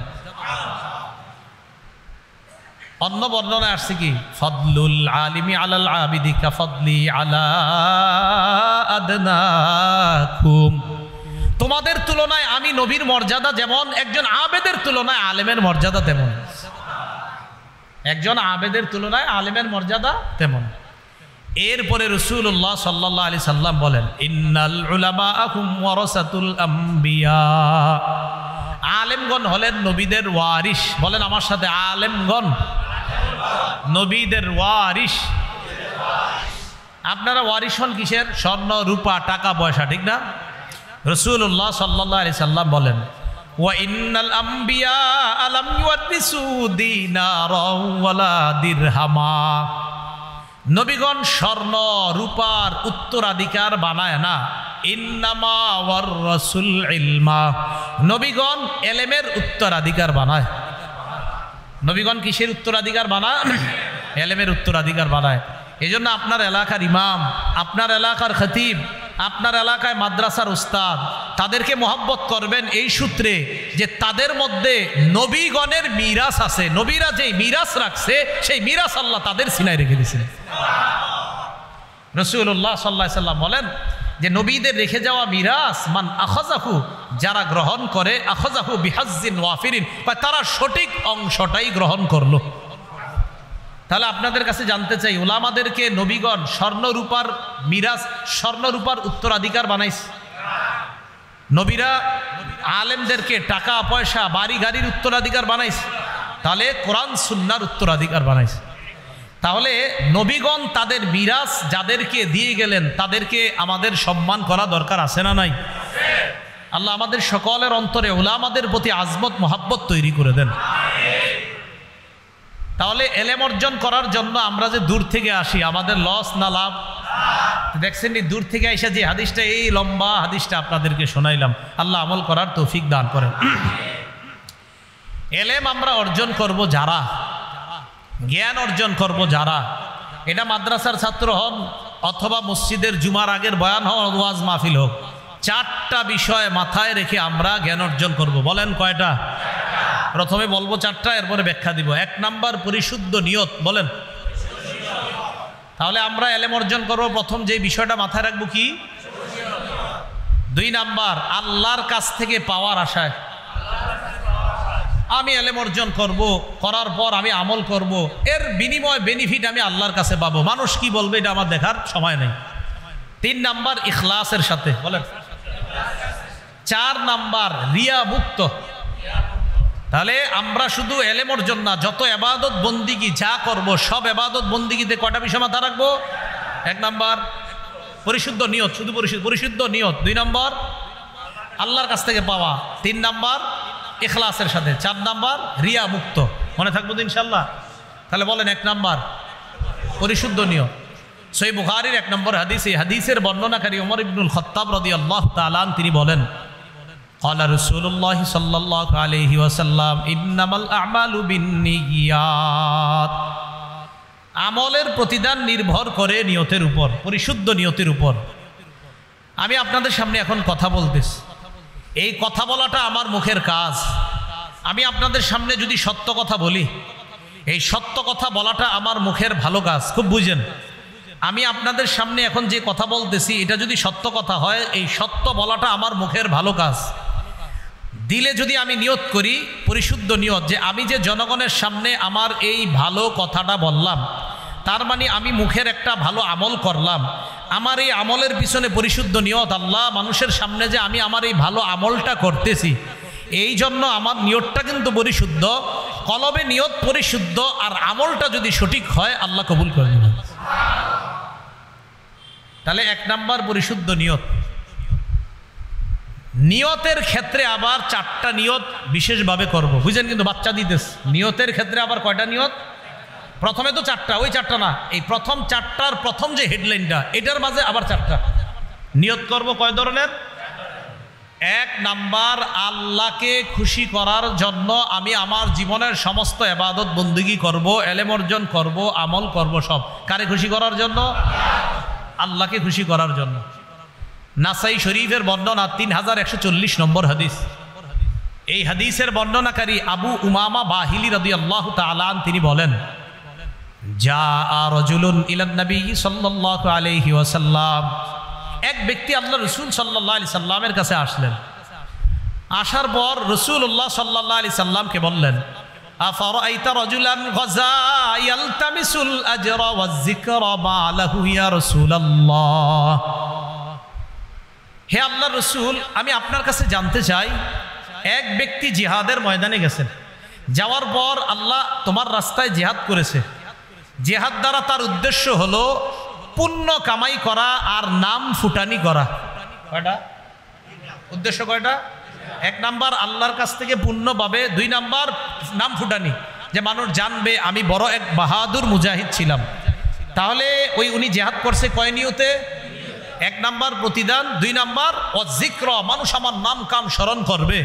অন্য বর্ণনায় আসছে কি, ফদলুল আলিমি আলাল আবিদি কাফদলি আলা আদনাকুম। তোমাদের তুলনায় আমি নবীর মর্যাদা যেমন, একজন আবেদের তুলনায় আলেমের মর্যাদা তেমন। একজন আবেদের তুলনায় আলেমের মর্যাদা তেমন। এরপরে রাসূলুল্লাহ সাল্লাল্লাহু আলাইহি সাল্লাম বলেন, ইন্নাল উলামা হুম ওয়ারাসাতুল আম্বিয়া। আলেমগণ হলেন নবীদের ওয়ারিস। বলেন আমার সাথে, আলেমগণ নবীদের ওয়ারিস। আপনারা ওয়ারিস হন কিসের? স্বর্ণ, রূপা, টাকা পয়সা, ঠিক না? রাসূলুল্লাহ সাল্লাল্লাহু আলাইহি সাল্লাম বলেন, ওয়া ইন্নাল আম্বিয়া আলাম ইউরিসু দিনারাও ওয়ালা দিরহামা। নবীগণ স্বর্ণ রূপার উত্তরাধিকার বানায় না, ইন্নামা ওয়ারাসুল ইলমা। নবীগণ এলেমের উত্তরাধিকার বানায়। নবীগণ কিসের উত্তরাধিকার বানায়? এলেমের উত্তরাধিকার বানায়। এই জন্য আপনার এলাকার ইমাম, আপনার এলাকার খতিব, আপনার এলাকায় মাদ্রাসার উস্তাদ, তাদেরকে মহব্বত করবেন এই সূত্রে যে তাদের মধ্যে নবীগণের মিরাস আছে। নবীরা যেই মিরাস রাখছে সেই মিরাস আল্লাহ তাদের সিনায় রেখে দিয়েছেন। রাসূলুল্লাহ সাল্লাল্লাহু আলাইহি সাল্লাম বলেন যে নবীদের রেখে যাওয়া মিরাস মান আখাযাহু, যারা গ্রহণ করে, আখাযাহু বিহাজ্জিন ওয়াফিরিন, তারা সঠিক অংশটাই গ্রহণ করলো। তাহলে আপনাদের কাছে জানতে চাই, উলামাদেরকে নবীগণ স্বর্ণরূপার মিরাস, স্বর্ণরূপার উত্তরাধিকার বানাইছে? নবীরা আলেমদেরকে টাকা পয়সা, বাড়ি গাড়ির উত্তরাধিকার বানাইছে? তাহলে কোরআন সুন্নাহর উত্তরাধিকার বানাইছে। তাহলে নবীগণ তাদের মিরাস যাদেরকে দিয়ে গেলেন তাদেরকে আমাদের সম্মান করা দরকার আছে না নাই? আল্লাহ আমাদের সকলের অন্তরে উলামাদের প্রতি আজমত মোহাব্বত তৈরি করে দেন। তাহলে এলেম অর্জন করার জন্য আমরা যে দূর থেকে আসি, আমাদের লস না লাভ? দেখছেন দূর থেকে এসে যে হাদিসটা, এই লম্বা হাদিসটা আপনাদেরকে শোনাইলাম, আল্লাহ আমল করার তৌফিক দান করেন। এলেম আমরা অর্জন করব যারা, জ্ঞান অর্জন করব যারা, এটা মাদ্রাসার ছাত্র হন অথবা মসজিদের জুমার আগের বয়ান হোক, ওয়াজ মাহফিল হোক, চারটা বিষয় মাথায় রেখে আমরা জ্ঞান অর্জন করব। বলেন কয়টা? প্রথমে বলবো চারটা, এরপরে ব্যাখ্যা দিব। 1 নাম্বার পরিশুদ্ধ নিয়ত। বলেন। তাহলে আমরা এলেম অর্জন করব, প্রথম যে বিষয়টা মাথায় রাখবো কি? 2 নাম্বার আল্লাহর কাছ থেকে পাওয়ার আশায়। আমি এলেম অর্জন করব, করার পর আমি আমল করব, এর বিনিময় বেনিফিট আমি আল্লাহর কাছে পাবো, মানুষ কি বলবে এটা আমার দেখার সময় নেই। 3 নাম্বার ইখলাসের সাথে। বলেন। 4 নাম্বার রিয়া মুক্ত। তাহলে আমরা শুধু এলেম অর্জন না, যত ইবাদত বন্দিগি যা করব সব ইবাদত বন্দিগিতে কয়টা বিষয় মাথা রাখবো? 1 নাম্বার পরিশুদ্ধ নিয়ত, শুধু পরিশুদ্ধ নিয়ত। 2 নাম্বার আল্লাহর কাছ থেকে পাওয়া। 3 নাম্বার ইখলাসের সাথে। 4 নাম্বার রিয়া মুক্ত। মনে থাকবো তো ইনশাল্লাহ? তাহলে বলেন 1 নাম্বার পরিশুদ্ধ নিয়ত। সহিহ বুখারীর 1 নম্বর হাদিস, এই হাদিসের বর্ণনাকারী ওমর ইবনুল খাত্তাব রাদিয়াল্লাহু তাআলা তিনি বলেন, ক্বালা রাসূলুল্লাহ সাল্লাল্লাহু আলাইহি ওয়াসাল্লাম ইন্নামাল আ'মালু বিন্নিয়াত। আমলের প্রতিদান নির্ভর করে নিয়তের উপর, পরিশুদ্ধ নিয়তের উপর। আমি আপনাদের সামনে এখন কথা বলতেছি, এই কথা বলাটা আমার মুখের কাজ। আমি আপনাদের সামনে যদি সত্য কথা বলি, এই সত্য কথা বলাটা আমার মুখের ভালো কাজ। খুব বুঝেন, আমি আপনাদের সামনে এখন যে কথা বলতেছি এটা যদি সত্য কথা হয়, এই সত্য বলাটা আমার মুখের ভালো কাজ। দিলে যদি আমি নিয়ত করি পরিশুদ্ধ নিয়ত, যে আমি যে জনগণের সামনে আমার এই ভালো কথাটা বললাম, তার মানে আমি মুখের একটা ভালো আমল করলাম। আমার এই আমলের পিছনে পরিশুদ্ধ নিয়ত, আল্লাহ মানুষের সামনে যে আমি আমার এই ভালো আমলটা করতেছি, এই জন্য আমার নিয়তটা কিন্তু পরিশুদ্ধ। কলবে নিয়ত পরিশুদ্ধ আর আমলটা যদি সঠিক হয়, আল্লাহ কবুল করে নেবেন। তাহলে 1 নাম্বার পরিশুদ্ধ নিয়ত। নিয়তের ক্ষেত্রে আবার 4টা নিয়ত বিশেষভাবে করব, বুঝেন? কিন্তু বাচ্চা দিতেছে। নিয়তের ক্ষেত্রে আবার কয়টা নিয়ত? প্রথমে তো 4টা, ওই 4টা না, এই প্রথম 4টার প্রথম যে হেডলাইনটা, এটার মাঝে আবার 4টা নিয়ত করব। কয় ধরনের? 1 নাম্বার আল্লাহকে খুশি করার জন্য আমি আমার জীবনের সমস্ত ইবাদত বন্দেগী করব, ইলম অর্জন করব, আমল করব, সব কারে খুশি করার জন্য? আল্লাহকে খুশি করার জন্য। নাসাই শরীফের বর্ণনা 3140 নম্বর হাদিস। এই হাদিসের বর্ণনাকারী আবু উমামা বাহিলি রাদিয়াল্লাহু তাআলা তিনি বলেন, জাআ রাজুলুন ইলান নবী সাল্লাল্লাহু আলাইহি ওয়াসাল্লাম। এক ব্যক্তি আল্লাহ রাসূল সাল্লাল্লাহু আলাইহি সাল্লামের কাছে আসলেন। আসার পর রাসূলুল্লাহ সাল্লাল্লাহু আলাইহি সাল্লামকে বললেন, আফারাইতা রাজুলান গাজা ইয়ালতামিসুল আজরা ওয়াজ যিকরা মা লাহু ইয়া রাসূলুল্লাহ। হে আল্লাহ রাসূল, আমি আপনার কাছে জানতে চাই, এক ব্যক্তি জিহাদের ময়দানে গেছেন, যাওয়ার পর আল্লাহ তোমার রাস্তায় জিহাদ করেছে। জিহাদ দ্বারা তার উদ্দেশ্য হলো পুণ্য কামাই করা আর নাম ফুটানি করা। কয়টা উদ্দেশ্য? কয়টা? 1 নাম্বার আল্লাহর কাছ থেকে পুণ্য পাবে, 2 নাম্বার নাম ফুটানি, যে মানুষ জানবে আমি বড় এক বাহাদুর মুজাহিদ ছিলাম। তাহলে উনি জিহাদ করছে কয় নিয়তে? 1 নাম্বার প্রতিদান, 2 নাম্বার অজিক্র, মানুষ আমার নাম কাম স্মরণ করবে,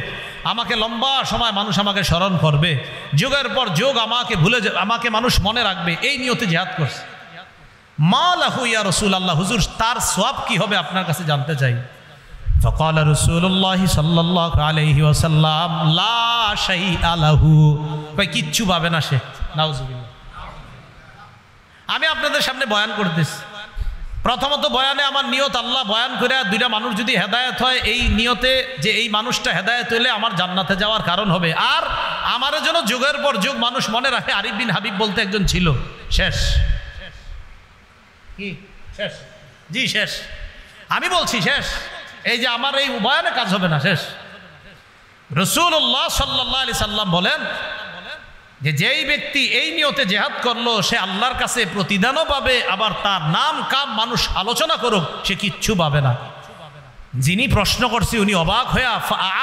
আমাকে লম্বা সময় মানুষ আমাকে স্মরণ করবে, যুগের পর যুগ আমাকে ভুলে আমাকে মানুষ মনে রাখবে, এই নিয়তে জিহাদ করছে। মা লাহু ইয়া রাসূলুল্লাহ, হুজুর তার সওয়াব কি হবে আপনার কাছে জানতে চাই। فقال رسول الله صلى الله عليه وسلم لا شيء له, কিচ্ছু পাবে না সে। নাউজুবিল্লাহ। আমি আপনাদের সামনে বয়ান করতেছি, প্রথমত বয়ানে আমার নিয়ত আল্লাহ বয়ান করে 2টা মানুষ যদি হেদায়েত হয়, এই নিয়তে যে এই মানুষটা হেদায়েত হলে আমার জান্নাতে যাওয়ার কারণ হবে, আর আমার জন্য যুগের পর যুগ মানুষ মনে রাখে আরিফ বিন হাবিব বলতে একজন ছিল। শেষ? কি শেষ? জি শেষ। আমি বলছি শেষ। এই যে আমার এই বয়ানে কাজ হবে না, শেষ। রাসূলুল্লাহ সাল্লাল্লাহু আলাইহি সাল্লাম বলেন যে যেই ব্যক্তি এই নিয়তে জিহাদ করলো, সে আল্লাহর কাছে প্রতিদানও পাবে, আবার তার নাম কাম মানুষ আলোচনা করুক, সে কিচ্ছু পাবে না। যিনি প্রশ্ন করছে উনি অবাক হয়ে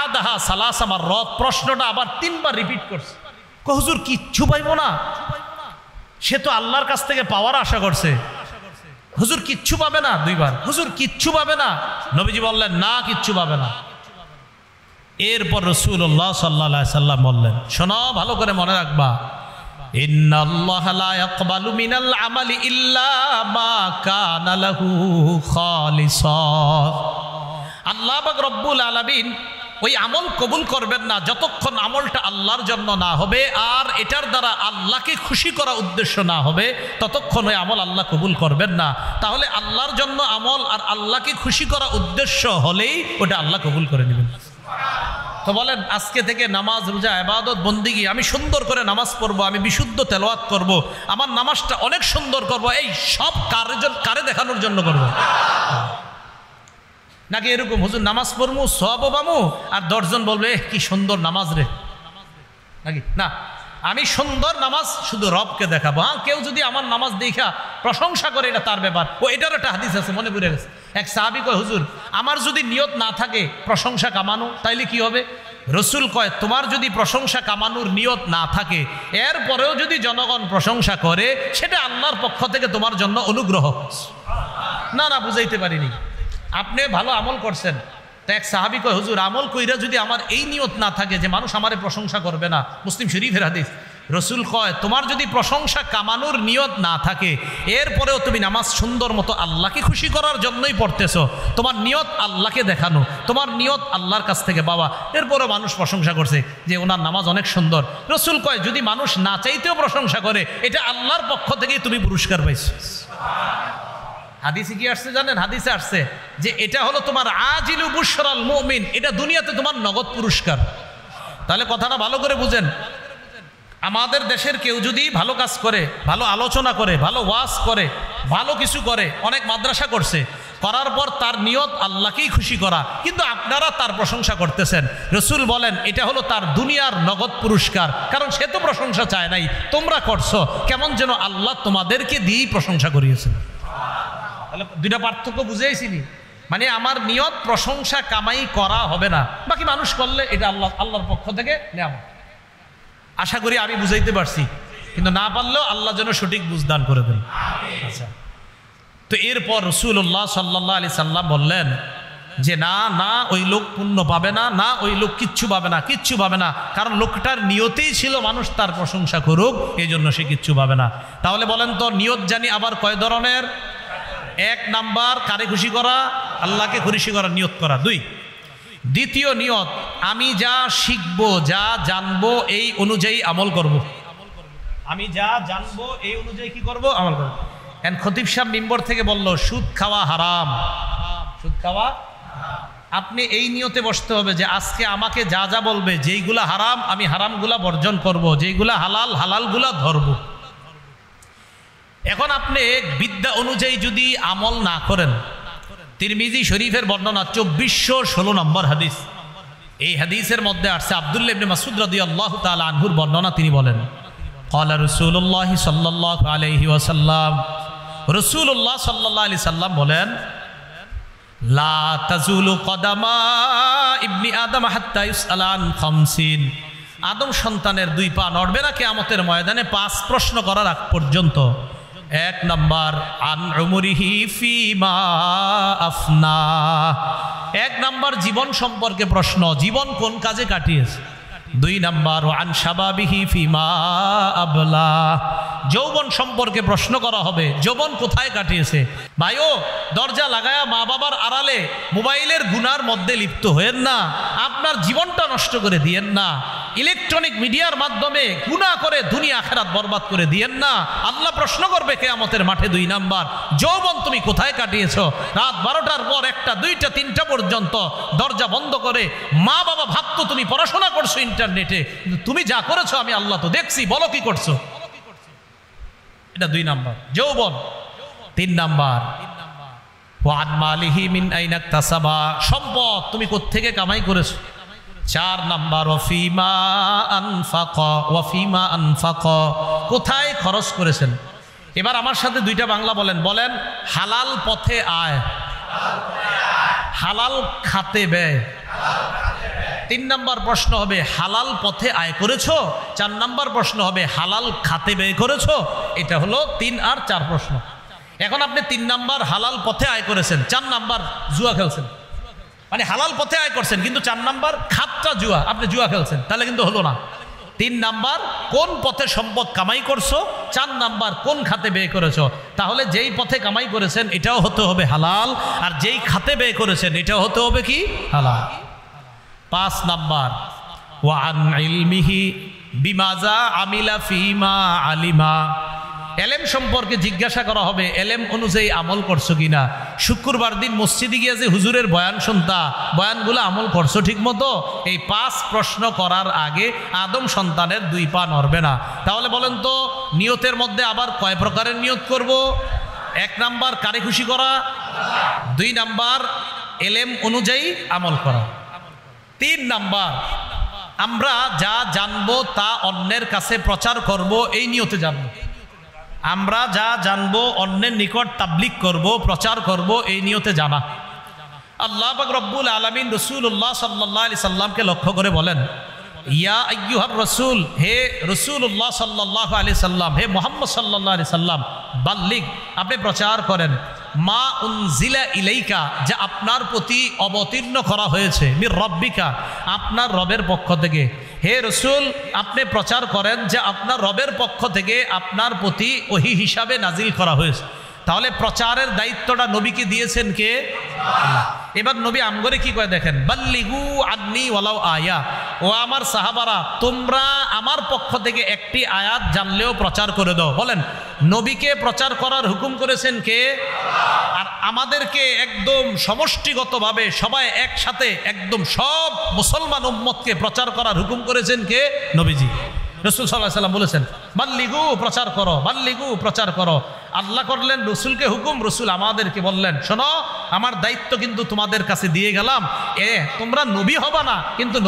আদাহা সালাসা মাররাত, প্রশ্নটা আবার 3 বার রিপিট করছে। হুজুর কিচ্ছু পাইব না? সে তো আল্লাহর কাছ থেকে পাওয়ার আশা করছে। হুজুর কিচ্ছু পাবে না? 2 বার। হুজুর কিচ্ছু পাবে না? নবীজি বললেন না, কিচ্ছু পাবে না। এরপর রাসূলুল্লাহ সাল্লাল্লাহু আলাইহি সাল্লাম বললেন, শোনো ভালো করে মনে রাখবা, ইন্নাল্লাহা লা ইয়াকবালু মিনাল আমালি ইল্লা মা কানা লাহু খালিসা। আল্লাহ পাক রব্বুল আলামিন ওই আমল কবুল করবেন না যতক্ষণ আমলটা আল্লাহর জন্য না হবে, আর এটার দ্বারা আল্লাহকে খুশি করা উদ্দেশ্য না হবে, ততক্ষণ ওই আমল আল্লাহ কবুল করবেন না। তাহলে আল্লাহর জন্য আমল আর আল্লাহকে খুশি করা উদ্দেশ্য হলেই ওটা আল্লাহ কবুল করে নেবেন। তো বলেন, আজকে থেকে নামাজ, রোজা, ইবাদত, বন্দেগী আমি সুন্দর করে নামাজ পড়বো, আমি বিশুদ্ধ তেলাওয়াত করব, আমার নামাজটা অনেক সুন্দর করব, এই সব কারে দেখানোর জন্য করব? নাকি এরকম হুজুর নামাজ পড়বো সওয়াবও পাবো, আর 10 জন বলবে কি সুন্দর নামাজ রে, নাকি না, আমি সুন্দর নামাজ শুধু রবকে দেখাবো। হ্যাঁ, কেউ যদি আমার নামাজ দেখা প্রশংসা করে এটা তার ব্যাপার। ও এটার একটা হাদিস আছে, মনে পড়ে গেছে। এক সাহাবী কয়, হুজুর আমার যদি নিয়ত না থাকে প্রশংসা কামানো, তাইলে কি হবে? রসুল কয়, তোমার যদি প্রশংসা কামানোর নিয়ত না থাকে, এরপরেও যদি জনগণ প্রশংসা করে, সেটা আল্লাহর পক্ষ থেকে তোমার জন্য অনুগ্রহ। না না, বুঝাইতে পারিনি। আপনি ভালো আমল করছেন, তো এক সাহাবী কয়, হুজুর আমল কইরা যদি আমার এই নিয়ত না থাকে যে মানুষ আমারে প্রশংসা করবে না, মুসলিম শরীফের হাদিস, রসুল কয়, তোমার যদি প্রশংসা কামানোর নিয়ত না থাকে, এরপরেও তুমি নামাজ সুন্দর মতো আল্লাহকে খুশি করার জন্যই পড়তেছো, তোমার নিয়ত আল্লাহকে দেখানো, তোমার নিয়ত আল্লাহর কাছ থেকে পাওয়া, এরপরেও মানুষ প্রশংসা করছে যে ওনার নামাজ অনেক সুন্দর, রসুল কয়, যদি মানুষ না চাইতেও প্রশংসা করে, এটা আল্লাহর পক্ষ থেকেই তুমি পুরস্কার পাইছো। হাদিসে কি আসছে জানেন? হাদিসে আসছে যে এটা হলো তোমার আজিলু বুশরাল মুমিন, এটা দুনিয়াতে তোমার নগদ পুরস্কার। তাহলে কথাটা ভালো করে বুঝেন, আমাদের দেশের কেউ যদি ভালো কাজ করে, ভালো আলোচনা করে, ভালো ওয়াজ করে, ভালো কিছু করে, অনেক মাদ্রাসা করছে, করার পর তার নিয়ত আল্লাহকেই খুশি করা, কিন্তু আপনারা তার প্রশংসা করতেছেন, রসুল বলেন এটা হলো তার দুনিয়ার নগদ পুরস্কার। কারণ সে তো প্রশংসা চায় নাই, তোমরা করছো, কেমন যেন আল্লাহ তোমাদেরকে দিয়েই প্রশংসা করিয়েছেন। তাহলে দুইটা পার্থক্য বুঝেইছিনি। মানে আমার নিয়ত প্রশংসা কামাই করা হবে না, বাকি মানুষ করলে এটা আল্লাহর পক্ষ থেকে নেওয়া। আশা করি আমি বুঝাইতে পারছি, কিন্তু না পারলেও আল্লাহ যেন সঠিক বুঝদান করে দেন। আচ্ছা, তো এরপর রাসূলুল্লাহ সাল্লাল্লাহু আলাইহি সাল্লাম বললেন যে না না, ওই লোক পুণ্য পাবে না, না ওই লোক কিচ্ছু পাবে না, কিচ্ছু পাবে না, কারণ লোকটার নিয়তেই ছিল মানুষ তার প্রশংসা করুক, এই জন্য সে কিচ্ছু পাবে না। তাহলে বলেন তো, নিয়ত জানি আবার কয় ধরনের? এক নাম্বার, কারে খুশি করা? আল্লাহকে খুশি করা নিয়ত করা। দুই, দ্বিতীয় নিয়ত, আমি যা শিখবো, যা জানবো, এই অনুযায়ী আমল করব। আমি যা জানবো এই অনুযায়ী কি করব? আমল করব। খতিব সাহেব মিম্বর থেকে বলল সুদ খাওয়া হারাম, সুদ খাওয়া। আপনি এই নিয়তে বসতে হবে যে আজকে আমাকে যা যা বলবে, যেইগুলা হারাম আমি হারামগুলা বর্জন করব, যেইগুলা হালাল হালালগুলা ধরব। এখন আপনি বিদ্যা অনুযায়ী যদি আমল না করেন, তিরমিজি শরীফের বর্ণনা 2416 নম্বর হাদিস, এই হাদিসের মধ্যে আসছে আব্দুল্লাহ ইবনে মাসউদ রাদিয়াল্লাহু তাআলা আনহুর বর্ণনা। তিনি বলেন, ক্বালা রাসূলুল্লাহ সাল্লাল্লাহু আলাইহি ওয়াসাল্লাম, রাসূলুল্লাহ সাল্লাল্লাহু আলাইহি সাল্লাম বলেন, লা তাজুলু কদামা ইবনি আদম হাত্তা ইউসআলা আন খামসিন, আদম সন্তানের দুই পা নড়বে না কিয়ামতের ময়দানে 5 প্রশ্ন করার আগ পর্যন্ত। এক নাম্বার, আন উমরিহি ফিমা আফনা, এক নাম্বার জীবন সম্পর্কে প্রশ্ন, জীবন কোন কাজে কাটিয়েছে। দুই নাম্বার, আন শাবাবিহি ফিমা আবলা, যৌবন সম্পর্কে প্রশ্ন করা হবে, যৌবন কোথায় কাটিয়েছে। ভাইও, দরজা লাগায়া মা বাবার আড়ালে মোবাইলের গুনার মধ্যে লিপ্ত হয়েন না, আপনার জীবনটা নষ্ট করে দিয়েন না। ইলেকট্রনিক মিডিয়ার মাধ্যমে গুনাহ করে দুনিয়া আখিরাত বরবাদ করে দিয়েন না। আল্লাহ প্রশ্ন করবে কিয়ামতের মাঠে। দুই নাম্বার, যৌবন তুমি কোথায় কাটিয়েছো? রাত 12টার পর 1টা 2টা 3টা পর্যন্ত দরজা বন্ধ করে মা বাবা ভাবতো তুমি পড়াশোনা করছো ইন্টারনেটে, কিন্তু তুমি যা করেছো আমি আল্লাহ তো দেখছি, বলো কি করছো। এটা 2 নাম্বার যৌবন। 3 নাম্বার, ওয়ান মালিহি মিন আইনা ইকতাসাবা, সম্পদ তুমি কোত্থেকে কামাই করেছো। 4 নাম্বার, ওয়াফিমা আনফাকা, ওয়াফিমা আনফাকা, কোথায় খরচ করেছেন। এবার আমার সাথে 2টা বাংলা বলেন, বলেন হালাল পথে আয়, হালাল খাতে ব্যয়। 3 নাম্বার প্রশ্ন হবে হালাল পথে আয় করেছো। 4 নাম্বার প্রশ্ন হবে হালাল খাতে ব্যয় করেছো। এটা হলো 3 আর 4 প্রশ্ন। এখন আপনি 3 নাম্বার হালাল পথে আয় করেছেন, 4 নাম্বার জুয়া খেলছেন, মানে হালাল পথে আয় করছেন কিন্তু 4 নাম্বার খাতটা জুয়া, আপনি জুয়া খেলছেন, তাহলে কিন্তু হলো না। 3 নাম্বার কোন পথে সম্পদ কামাই করছো, 4 নাম্বার কোন খাতে ব্যয় করেছো। তাহলে যেই পথে কামাই করেছেন এটাও হতে হবে হালাল, আর যেই খাতে ব্যয় করেছেন এটাও হতে হবে কি হালাল। 5 নাম্বার, ওয়া আন ইলমিহি বিমাজা আমিলা ফিমা আলিমা, এলেম সম্পর্কে জিজ্ঞাসা করা হবে, এলেম অনুযায়ী আমল করছো কিনা। শুক্রবার দিন মসজিদে গিয়ে যে হুজুরের বয়ান শুনতা, বয়ানগুলো আমল করছো ঠিক মতো। এই 5 প্রশ্ন করার আগে আদম সন্তানের 2 পা নড়বে না। তাহলে বলেন তো, নিয়তের মধ্যে আবার কয় প্রকারের নিয়ত করব? 1 নাম্বার কারে খুশি করা, 2 নাম্বার এলেম অনুযায়ী আমল করা, 3 নাম্বার আমরা যা জানবো তা অন্যের কাছে প্রচার করব, এই নিয়তে জানবো। আমরা যা জানবো অন্যের নিকট তাবলীগ করব, প্রচার করব, এই নিয়তে জানা। আল্লাহ পাক রব্বুল আলামিন রাসূলুল্লাহ সাল্লাল্লাহু আলাইহি সাল্লামকে লক্ষ্য করে বলেন, ইয়া আইয়ুহার রাসূল, হে রাসূলুল্লাহ সাল্লাল্লাহু আলাইহি সাল্লাম, হে মুহাম্মদ সাল্লাল্লাহু আলাইহি সাল্লাম, বাল্লিগ, আপনি প্রচার করেন, মা উনজিলা ইলাইকা, যা আপনার প্রতি অবতীর্ণ করা হয়েছে, মির রব্বিকা, আপনার রবের পক্ষ থেকে। হে রাসূল, আপনি প্রচার করেন যে আপনার রবের পক্ষ থেকে আপনার প্রতি ওহী হিসাবে নাজিল করা হয়েছে। তাহলে প্রচারের দায়িত্বটা নবীকে দিয়েছেন কে? এবার নবী আমগরে কি করে দেখেন, বাল্লিগু আন্নি ওয়ালাউ আয়া, ও আমার সাহাবারা, তোমরা আমার পক্ষ থেকে একটি আয়াত জানলেও প্রচার করে দাও। বলেন, নবীকে প্রচার করার হুকুম করেছেন কে? আর আমাদেরকে একদম সমষ্টিগতভাবে সবাই একসাথে একদম সব মুসলমান উম্মতকে প্রচার করার হুকুম করেছেন কে? নবীজি। রাসূল সাল্লাল্লাহু আলাইহি সাল্লাম বলেছেন, বাল্লিগু, প্রচার করো, বাল্লিগু, প্রচার করো। আল্লাহ করলেন রসুলকে হুকুম, রসুল আমাদেরকে বললেন, শোনো, আমার দায়িত্ব কিন্তু তোমাদের কাছে দিয়ে গেলাম, তোমরা নবী হবা না, কিন্তু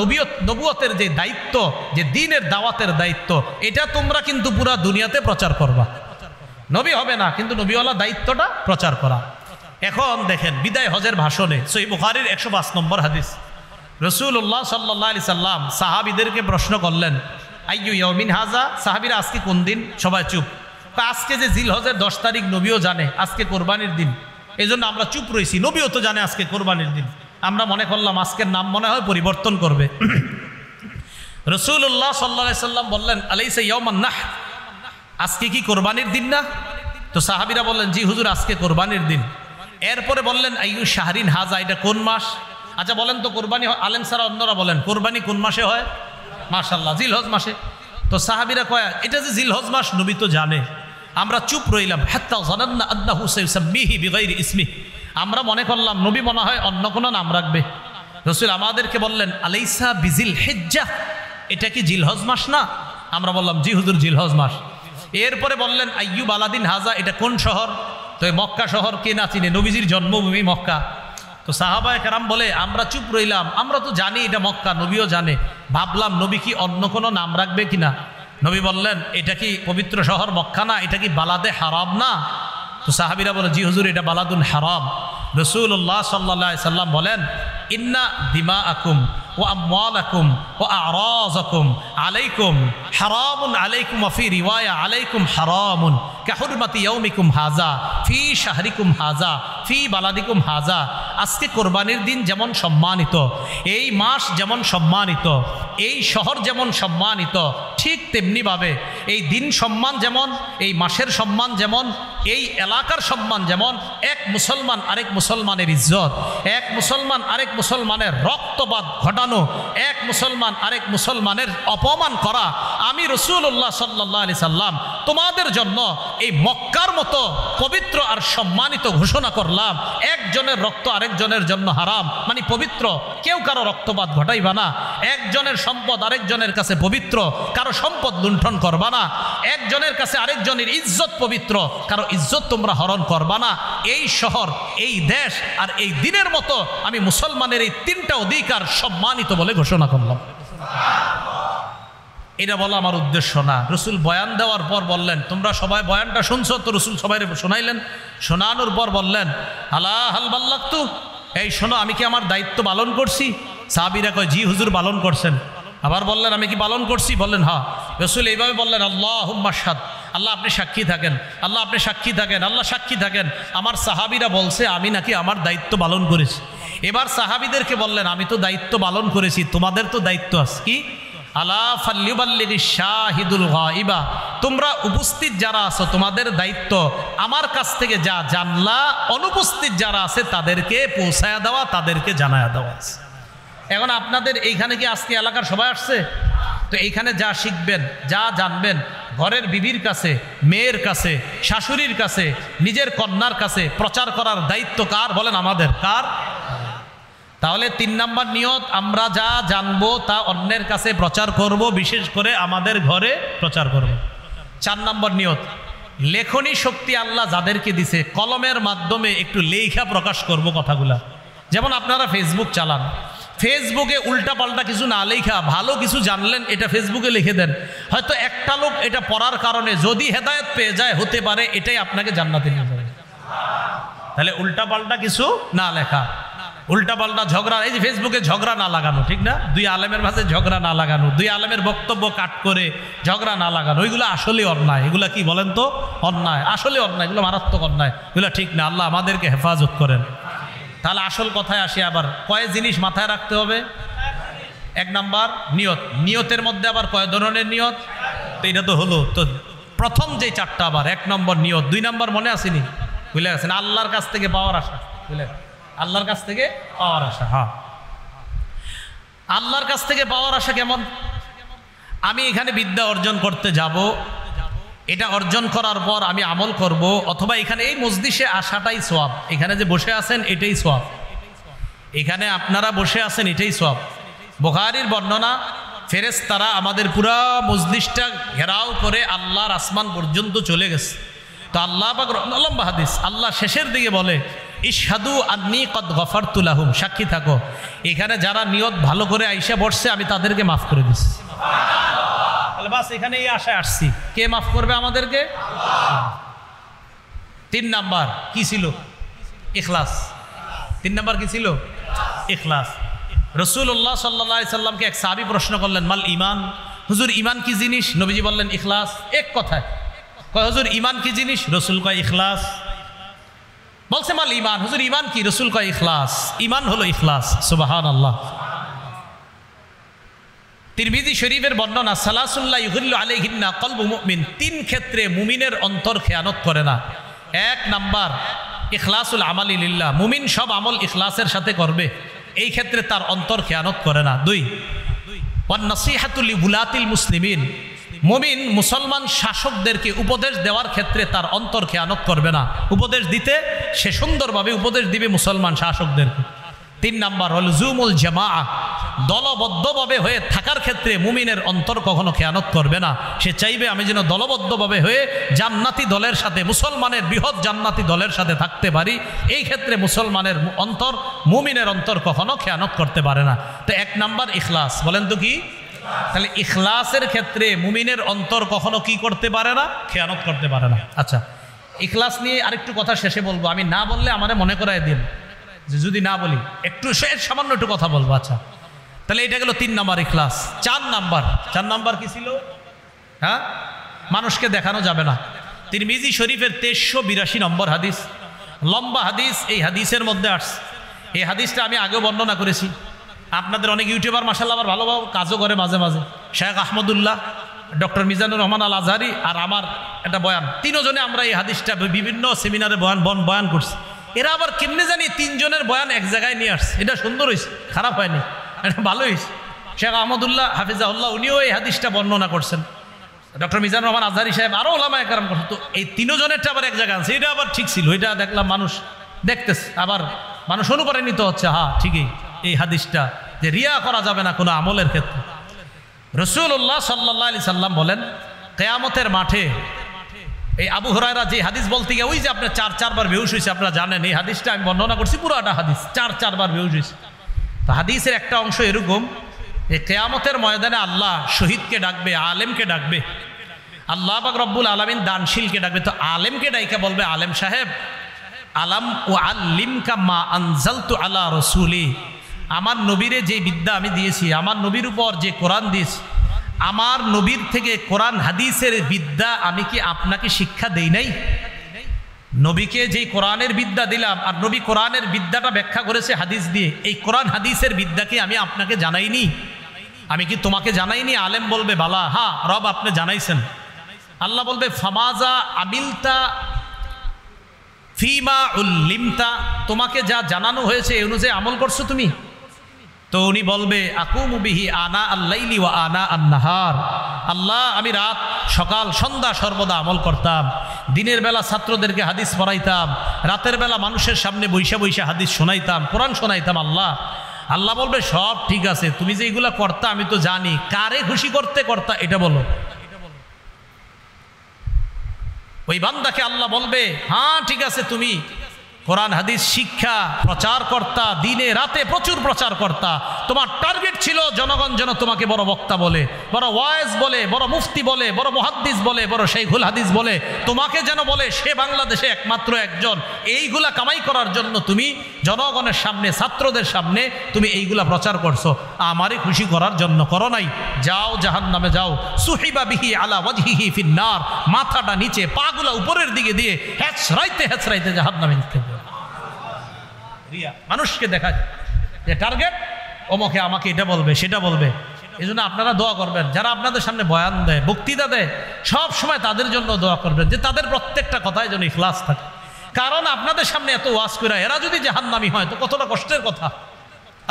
নবুয়তের যে দায়িত্ব, যে দ্বীনের দাওয়াতের দায়িত্ব, এটা তোমরা কিন্তু পুরা দুনিয়াতে প্রচার করবা। নবী হবে না, কিন্তু নবীওয়ালা দায়িত্বটা প্রচার করা। এখন দেখেন, বিদায় হজের ভাষণে সহিহ বুখারীর 105 নম্বর হাদিস, রাসূলুল্লাহ সাল্লাল্লাহু আলাইহি সাল্লাম সাহাবীদেরকে প্রশ্ন করলেন, আইয়ু ইয়াউমিন হাযা, সাহাবীরা আজকে কোন দিন? সবাই চুপ। আজকে যে জিলহজের 10 তারিখ, নবীও জানে আজকে কোরবানির দিন, এই জন্য আমরা চুপ রয়েছি। নবীও তো জানে আজকে কোরবানির দিন, আমরা মনে করলাম আজকের নাম মনে হয় পরিবর্তন করবে। রাসূলুল্লাহ সাল্লাল্লাহু আলাইহি সাল্লাম বললেন, আলাইসা ইয়াউমান নাহর, আজকে কি কোরবানির দিন না? তো সাহাবীরা বললেন, জি হুজুর, আজকে কোরবানির দিন। এরপরে বললেন, আইয়ু শাহরিন হাযা, এটা কোন মাস? আচ্ছা বলেন তো, কোরবানি আলেম ছাড়া অন্যরা বলেন, কোরবানি কোন মাসে হয়? মাশাআল্লাহ, জিলহজ মাসে। তো সাহাবীরা কয়, এটা যে জিলহজ মাস, নবী তো জানে। আমরা চুপ রইলাম, হাত্তা জানান্না আন্নাহু সাইসাম্মিহি বিগাইরি ইসমিহি, আমরা মনে করলাম নবী মনে হয় অন্য কোনো নাম রাখবে। রাসূল আমাদেরকে বললেন, আলাইসা বিজিল হিজ্জাহ, এটা কি জিলহজ মাস না? আমরা বললাম, জি হুজুর, জিলহজ মাস। এরপরে বললেন, আইয়ু বালাদিন হাযা, এটা কোন শহর? তো মক্কা শহর, কে না চিনে, নবীজির জন্মভূমি মক্কা। তো সাহাবায়ে কেরাম বলে, আমরা চুপ রইলাম, আমরা তো জানি এটা মক্কা, নবীও জানে, ভাবলাম নবী কি অন্য কোনো নাম রাখবে কিনা। নবী বললেন, এটা কি পবিত্র শহর মক্কা না? এটা কি বালাদে হারাম না? তো সাহাবীরা বলে, জি হুজুর, এটা বালাদুন হারাম। রাসূলুল্লাহ সাল্লাল্লাহু আলাইহি সাল্লাম বলেন, ইন্না দিমাআকুম ওয়া আমওয়ালাকুম ওয়া আরাযাকুম আলাইকুম হারামুন আলাইকুম ওয়া ফি রিওয়ায়া আলাইকুম হারামুন কাহুরমাতি ইয়াউমিকুম হাযা ফি শাহরিকুম হাযা ফি বালাদিকুম হাযা। আজকে কোরবানির দিন যেমন সম্মানিত, এই মাস যেমন সম্মানিত, এই শহর যেমন সম্মানিত, ঠিক তেমনিভাবে এই দিন সম্মান যেমন, এই মাসের সম্মান যেমন, এই এলাকার সম্মান যেমন, এক মুসলমান আরেক মুসলমানের ইজ্জত, এক মুসলমান আরেক মুসলমানের রক্তপাত ঘটানো, এক মুসলমান আরেক মুসলমানের অপমান করা, আমি রাসূলুল্লাহ সাল্লাল্লাহু আলাইহি সাল্লাম তোমাদের জন্য এই মক্কার মতো পবিত্র আর সম্মানিত ঘোষণা করলাম, একজনের রক্ত আরেকজনের জন্য হারাম, মানে পবিত্র, কেউ কারো রক্তপাত ঘটাইবা না, একজনের সম্পদ আরেকজনের কাছে পবিত্র, কারো সম্পদ লুণ্ঠন করবা না, একজনের কাছে আরেকজনের ইজ্জত পবিত্র, কারো ইজ্জত তোমরা হরণ করবা না। এই শহর, এই দেশ আর এই দিনের মতো আমি মুসলমানের এই 3টা অধিকার সম্মানিত বলে ঘোষণা করলাম। এটা বলা আমার উদ্দেশ্য না। রসুল বয়ান দেওয়ার পর বললেন, তোমরা সবাই বয়ানটা শুনছো তো? রসুল সবাই শোনাইলেন, শোনানোর পর বললেন, আলা হাল বাল্লাগতু, এই শোনো, আমি কি আমার দায়িত্ব পালন করছি? সাহাবীরা কয়, জি হুজুর, পালন করছেন। আবার বললেন, আমি কি পালন করছি? বললেন, হ্যাঁ। রসুল এইভাবে বললেন, আল্লাহুম্মা শাহাদ, আল্লাহ আপনি সাক্ষী থাকেন, আল্লাহ আপনি সাক্ষী থাকেন, আল্লাহ সাক্ষী থাকেন, আমার সাহাবীরা বলছে আমি নাকি আমার দায়িত্ব পালন করেছি। এবার সাহাবীদেরকে বললেন, আমি তো দায়িত্ব পালন করেছি, তোমাদের তো দায়িত্ব আছে। কি? আলা ফাল্লিউবাল্লিগিশ শাহিদুল গায়বা, তোমরা উপস্থিত যারা আছো তোমাদের দায়িত্ব আমার কাছ থেকে যা জানলা, অনুপস্থিত যারা আছে তাদেরকে পৌঁছায়া দেওয়া, তাদেরকে জানায়া দেওয়া। এখন আপনাদের এইখানে কি আজকে এলাকার সবাই আসছে? তো এইখানে যা শিখবেন, যা জানবেন, ঘরের বিবির কাছে, মেয়ের কাছে, শাশুড়ির কাছে, নিজের কন্যার কাছে প্রচার করার দায়িত্ব কার? বলেন, আমাদের। কার? তাহলে 3 নাম্বার নিয়ত, আমরা যা জানবো তা অন্যের কাছে প্রচার করব, বিশেষ করে আমাদের ঘরে প্রচার করব। 4 নাম্বার নিয়ত, লেখনী শক্তি আল্লাহ যাদেরকে দিছে, কলমের মাধ্যমে একটু লেখা প্রকাশ করব কথাগুলা। যেমন আপনারা ফেসবুক চালান, ফেসবুকে উল্টাপাল্টা কিছু না লেখা, ভালো কিছু জানলেন এটা ফেসবুকে লিখে দেন। হয়তো একটা লোক এটা পড়ার কারণে যদি হেদায়েত পেয়ে যায়, হতে পারে এটাই আপনাকে জান্নাতে নিয়ে যাবে। তাহলে উল্টাপাল্টা কিছু না লেখা, উল্টাপাল্টা ঝগড়া, এই যে ফেসবুকে ঝগড়া না লাগানো, ঠিক না? দুই আলেমের মাঝে ঝগড়া না লাগানো, দুই আলেমের বক্তব্য কাট করে ঝগড়া না লাগানো, ওইগুলো আসলে অন্যায়। এগুলা কি বলেন তো? অন্যায়, আসলে অন্যায়, এগুলো মারাত্মক অন্যায়, এগুলো ঠিক না। আল্লাহ আমাদেরকে হেফাজত করেন। তাহলে আসল কথায় আসি, আবার কয় জিনিস মাথায় রাখতে হবে? এক নাম্বার নিয়ত। নিয়তের মধ্যে আবার কয় ধরনের নিয়ত? তো এটা তো হলো, তো প্রথম যে চারটা, আবার এক নম্বর নিয়ত, দুই নম্বর মনে আসেনি, বুঝলে গেছেন? আল্লাহর কাছ থেকে পাওয়ার আশা, বুঝলে, আল্লাহর কাছ থেকে পাওয়ার আশা। হ্যাঁ, আল্লাহর কাছ থেকে পাওয়ার আশা কেমন? আমি এখানে বিদ্যা অর্জন করতে যাব, এটা অর্জন করার পর আমি আমল করব, অথবা এখানে এই মজলিসে আসাটাই সওয়াব, এখানে যে বসে আছেন এটাই সওয়াব, এখানে আপনারা বসে আছেন এটাই সওয়াব। বুখারীর বর্ণনা, ফেরেশতারা আমাদের পুরা মজলিসটা ঘেরাও করে আল্লাহর আসমান পর্যন্ত চলে গেছে। তো আল্লাহ পাক, লম্বা হাদিস, আল্লাহ শেষের দিকে বলে, ইশহাদু আন্নী কদ গফারতু লাহুম, সাক্ষী থাকো এখানে যারা নিয়ত ভালো করে আইসা বসছে আমি তাদেরকে মাফ করে দিচ্ছি। তাহলে বাস এখানে এই আশায় আসছি, কে মাফ করবে আমাদেরকে? তিন নাম্বার কি ছিল? ইখলাস। তিন নাম্বার কি ছিল? ইখলাস। রাসূলুল্লাহ সাল্লাল্লাহু আলাইহি সাল্লামকে এক সাহাবী প্রশ্ন করলেন, মাল ঈমান, হুজুর ঈমান কি জিনিস? নবীজি বললেন ইখলাস। এক কথায় কয়, হুজুর ঈমান কি জিনিস? রাসূল কয় ইখলাস। বলছে মাল ঈমান, হুজুর ঈমান কি? রাসূল কয় ইখলাস। ঈমান হলো ইখলাস। সুবহানাল্লাহ। তিরমিজি শরীফের বর্ণনা, সালাসুল্লাহ ইউহিল্লু আলাইহিন্না কলবু মুমিন, তিন ক্ষেত্রে মুমিনের অন্তর খেয়ানত করে না। এক নাম্বার ইখলাসুল আমালি লিল্লাহ, মুমিন সব আমল ইখলাসের সাথে করবে, এই ক্ষেত্রে তার অন্তর খেয়ানত করে না। দুই, ওয়ান নাসিহাতু লিউলাতিল মুসলিমিন, মুমিন মুসলমান শাসকদেরকে উপদেশ দেওয়ার ক্ষেত্রে তার অন্তর খেয়ানত করবে না, উপদেশ দিতে সে সুন্দরভাবে উপদেশ দিবে মুসলমান শাসকদেরকে। তিন নাম্বার হল লুজুমুল জামাআ, দলবদ্ধভাবে হয়ে থাকার ক্ষেত্রে মুমিনের অন্তর কখনো খেয়ানত করবে না, সে চাইবে আমি যেন দলবদ্ধভাবে হয়ে জান্নাতি দলের সাথে, মুসলমানের বৃহৎ জান্নাতি দলের সাথে থাকতে পারি, এই ক্ষেত্রে মুসলমানের অন্তর, মুমিনের অন্তর কখনো খেয়ানত করতে পারে না। তো এক নাম্বার ইখলাস, বলেন তো কি? তাহলে ইখলাসের ক্ষেত্রে মুমিনের অন্তর কখনো কি করতে পারে না? খেয়ানত করতে পারে না। আচ্ছা, ইখলাস নিয়ে আরেকটু কথা শেষে বলবো, আমি না বললে আমারে মনে করায় দিন, যে যদি না বলি একটু সামান্য একটু কথা বলবো। আচ্ছা, তাহলে এটা গেল তিন নাম্বার ইখলাস। চার নাম্বার কি ছিল? হ্যাঁ, মানুষকে দেখানো যাবে না। তিরমিজি শরীফের 1382 নম্বর হাদিস, লম্বা হাদিস, এই হাদিসের মধ্যে আসছে, এই হাদিসটা আমি আগেও বর্ণনা করেছি। আপনাদের অনেক ইউটিউবার মাশাআল্লাহ আবার ভালো কাজও করে মাঝে মাঝে, শেখ আহমদুল্লাহ, ডক্টর মিজানুর রহমান আল আজহারি আর আমার একটা বয়ান, তিনজনে আমরা এই হাদিসটা বিভিন্ন সেমিনারে বয়ান করছি। এরা আবার কেমনে জানি তিনজনের বয়ান এক জায়গায় নিয়ে আসছে, এটা সুন্দর হয়েছে, খারাপ হয়নি, এটা ভালো হয়েছে। শেখ আহমদুল্লাহ হাফিজাহুল্লাহ উনিও এই হাদিসটা বর্ণনা করছেন, ডক্টর মিজানুর রহমান আজহারি সাহেব, আরও ওলামায়ে কেরাম করছেন। তো এই তিনজনেরটা আবার এক জায়গায় আছে, এটা আবার ঠিক ছিল, এটা দেখলাম মানুষ দেখতেছে, আবার মানুষ অনুপ্রাণিত হচ্ছে, হ্যাঁ ঠিকই এই হাদিসটা, যে রিয়া করা যাবে না কোনো আমলের ক্ষেত্রে। রাসূলুল্লাহ সাল্লাল্লাহু আলাইহি সাল্লাম বলেন, কিয়ামতের মাঠে এই আবু হুরায়রা যে হাদিস বলতে গিয়ে ওই যে আপনার চারবার বেহুশ হয়েছে, আপনারা জানেন এই হাদিসটা আমি বর্ণনা করছি, পুরোটা হাদিস চারবার বেহুশ হয়েছে। তো হাদিসের একটা অংশ এরকম, যে কিয়ামতের ময়দানে আল্লাহ শহীদকে ডাকবে, আলেমকে ডাকবে, আল্লাহ পাক রব্বুল আলামিন দানশীলকে ডাকবে। তো আলেমকে ডাইকা বলবে, আলেম সাহেব, আলাম ও আল্লিমকা মা আনজালতু আলা রাসূলি, আমার নবীরে যে বিদ্যা আমি দিয়েছি, আমার নবীর উপর যে কোরআন দিয়েছি, আমার নবীর থেকে কোরআন হাদিসের বিদ্যা আমি কি আপনাকে শিক্ষা দেই নাই? নবীকে যেই কোরআনের বিদ্যা দিলাম, আর নবী কোরআনের বিদ্যাটা ব্যাখ্যা করেছে হাদিস দিয়ে, এই কোরআন হাদিসের বিদ্যাকে আমি আপনাকে জানাইনি? আমি কি তোমাকে জানাইনি? আলেম বলবে বালা, হ্যাঁ রব আপনি জানাইছেন। আল্লাহ বলবে ফামাজা আমিলতা ফিমা উল্লিমতা, তোমাকে যা জানানো হয়েছে এই অনুযায়ী আমল করছো তুমি? তো উনি বলবে আকুমু বিহি আনা আল্লাইলি ওয়া আনা আন-নাহার, আল্লাহ আমি রাত সকাল সন্ধ্যা সর্বদা আমল করতাম, দিনের বেলা ছাত্রদেরকে হাদিস পড়াইতাম, রাতের বেলা মানুষের সামনে বৈশা হাদিস শোনাইতাম, কোরআন শোনাইতাম। আল্লাহ বলবে সব ঠিক আছে, তুমি যে এগুলা করতা আমি তো জানি, কারে খুশি করতে করতা এটা বলো। ওই বান্দাকে আল্লাহ বলবে হ্যাঁ ঠিক আছে, তুমি কোরআন হাদিস শিক্ষা প্রচার কর্তা, দিনে রাতে প্রচুর প্রচার কর্তা, তোমার টার্গেট ছিল জনগণ যেন তোমাকে বড় বক্তা বলে, বড় ওয়াইজ বলে, বড় মুফতি বলে, বড় মুহাদ্দিস বলে, বড় শাইখুল হাদিস বলে, তোমাকে যেন বলে সে বাংলাদেশে একমাত্র একজন। এইগুলা কামাই করার জন্য তুমি জনগণের সামনে, ছাত্রদের সামনে তুমি এইগুলা প্রচার করছো, আমারই খুশি করার জন্য করো নাই। যাও জাহান্নামে যাও। সুহিবা বিহি আলা ওয়াজহিহি ফিন্নার, মাথাটা নিচে, পাগুলা উপরের দিকে দিয়ে হেঁচড়াইতে হেঁচড়াইতে জাহান্নামে নিতে হবে। রিয়া মানুষকে দেখায় যে টার্গেট অমুকে আমাকে এটা বলবে সেটা বলবে। এই জন্য আপনারা দোয়া করবেন, যারা আপনাদের সামনে বয়ান দেয়, বক্তৃতা দেয়, সব সময় তাদের জন্য দোয়া করবেন যে তাদের প্রত্যেকটা কথায় যেন ইখলাস থাকে। কারণ আপনাদের সামনে এত ওয়াজ করে এরা যদি জাহান্নামী হয় তো কতটা কষ্টের কথা।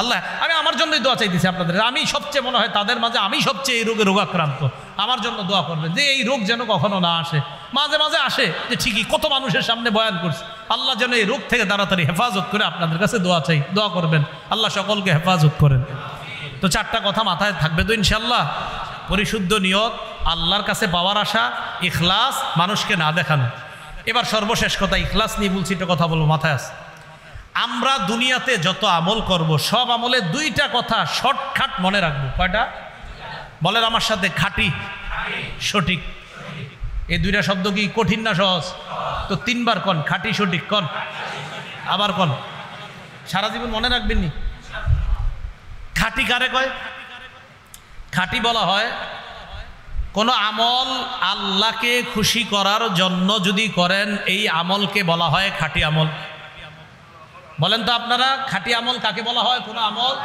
আল্লাহ, আমি আমার জন্যই দোয়া চাইতেছি আপনাদের, আমি সবচেয়ে মনে হয় তাদের মাঝে আমি সবচেয়ে এই রোগে রোগাক্রান্ত, আমার জন্য দোয়া করবেন যে এই রোগ যেন কখনো না আসে। মাঝে মাঝে আসে যে ঠিকই, কত মানুষের সামনে বয়ান করছে, আল্লাহ যেন এই রোগ থেকে তাড়াতাড়ি হেফাজত করে, আপনাদের কাছে দোয়া চাই, দোয়া করবেন আল্লাহ সকলকে হেফাজত করেন। তো চারটা কথা মাথায় থাকবে তো ইনশাল্লাহ। পরিশুদ্ধ নিয়ত, আল্লাহর কাছে পাওয়ার আশা, ইখলাস, মানুষকে না দেখানো। এবার সর্বশেষ কথা, ইখলাস নিয়ে বলছি, একটা কথা বলবো মাথায় আছে। আমরা দুনিয়াতে যত আমল করব সব আমলে দুইটা কথা শর্টকাট মনে রাখবো। কয়টা বলেন আমার সাথে? খাঁটি, সঠিক। এই দুইটা শব্দ কি কঠিন না সহজ? তো তিনবার কন, খাঁটি সঠিক কন, আবার কন, সারা জীবন মনে রাখবেন নি। খাঁটি কারে কয়? খাঁটি বলা হয় কোনো আমল আল্লাহকে খুশি করার জন্য যদি করেন, এই আমলকে বলা হয় খাঁটি আমল। বলেন তো আপনারা, খাঁটি আমল কাকে বলা হয়? কোন আমল,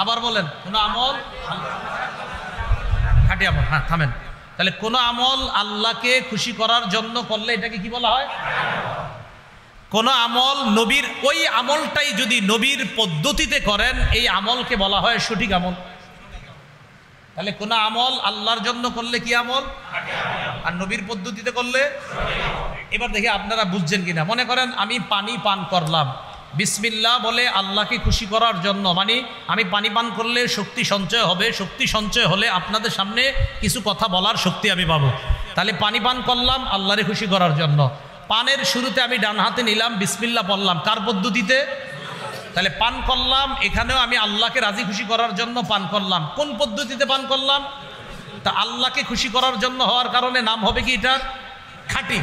আবার বলেন, কোন আমল খাঁটি আমল। হ্যাঁ থামেন, তাহলে কোন আমল আল্লাহকে খুশি করার জন্য করলে এটাকে কি বলা হয়? কোন আমল নবীর, ওই আমলটাই যদি নবীর পদ্ধতিতে করেন এই আমলকে বলা হয় সঠিক আমল। তাহলে কোন আমল আল্লাহর জন্য করলে কি আমল? আর নবীর পদ্ধতিতে করলে। এবার দেখি আপনারা বুঝছেন কিনা। মনে করেন আমি পানি পান করলাম, বিসমিল্লাহ বলে আল্লাহকে খুশি করার জন্য, মানে আমি পানি পান করলে শক্তি সঞ্চয় হবে, শক্তি সঞ্চয় হলে আপনাদের সামনে কিছু কথা বলার শক্তি আমি পাবো। তাহলে পানি পান করলাম আল্লাহরে খুশি করার জন্য। পানের শুরুতে আমি ডান হাতে নিলাম, বিসমিল্লাহ বললাম, কার পদ্ধতিতে? তাহলে পান করলাম, এখানেও আমি আল্লাহকে রাজি খুশি করার জন্য পান করলাম। কোন পদ্ধতিতে পান করলাম? তা আল্লাহকে খুশি করার জন্য হওয়ার কারণে নাম হবে কি এটার? খাঁটি।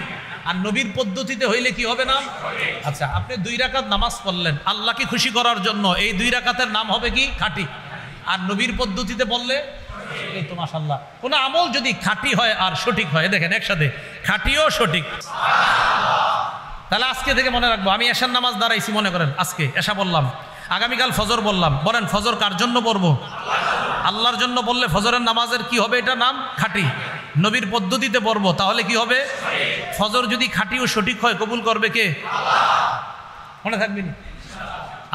আর নবীর পদ্ধতিতে হইলে কি হবে নাম? আচ্ছা, আপনি 2 রাকাত নামাজ পড়লেন আল্লাহকে খুশি করার জন্য, এই 2 রাকাতের নাম হবে কি? খাঁটি। আর নবীর পদ্ধতিতে বললে এই তো মাশাআল্লাহ। কোন আমল যদি খাঁটি হয় আর সঠিক হয়, দেখেন একসাথে খাঁটিও সঠিক। তাহলে আজকে থেকে মনে রাখবো, আমি এশার নামাজ দাঁড়াইছি, মনে করেন আজকে এশা বললাম, আগামীকাল ফজর বললাম, বলেন ফজর কার জন্য পড়বো? আল্লাহর জন্য বললে ফজরের নামাজের কি হবে? এটা নাম খাঁটি। নবীর পদ্ধতিতে পড়বো, তাহলে কি হবে? ফজর যদি খাঁটি ও সঠিক হয় কবুল করবে কে? মনে থাকবেন।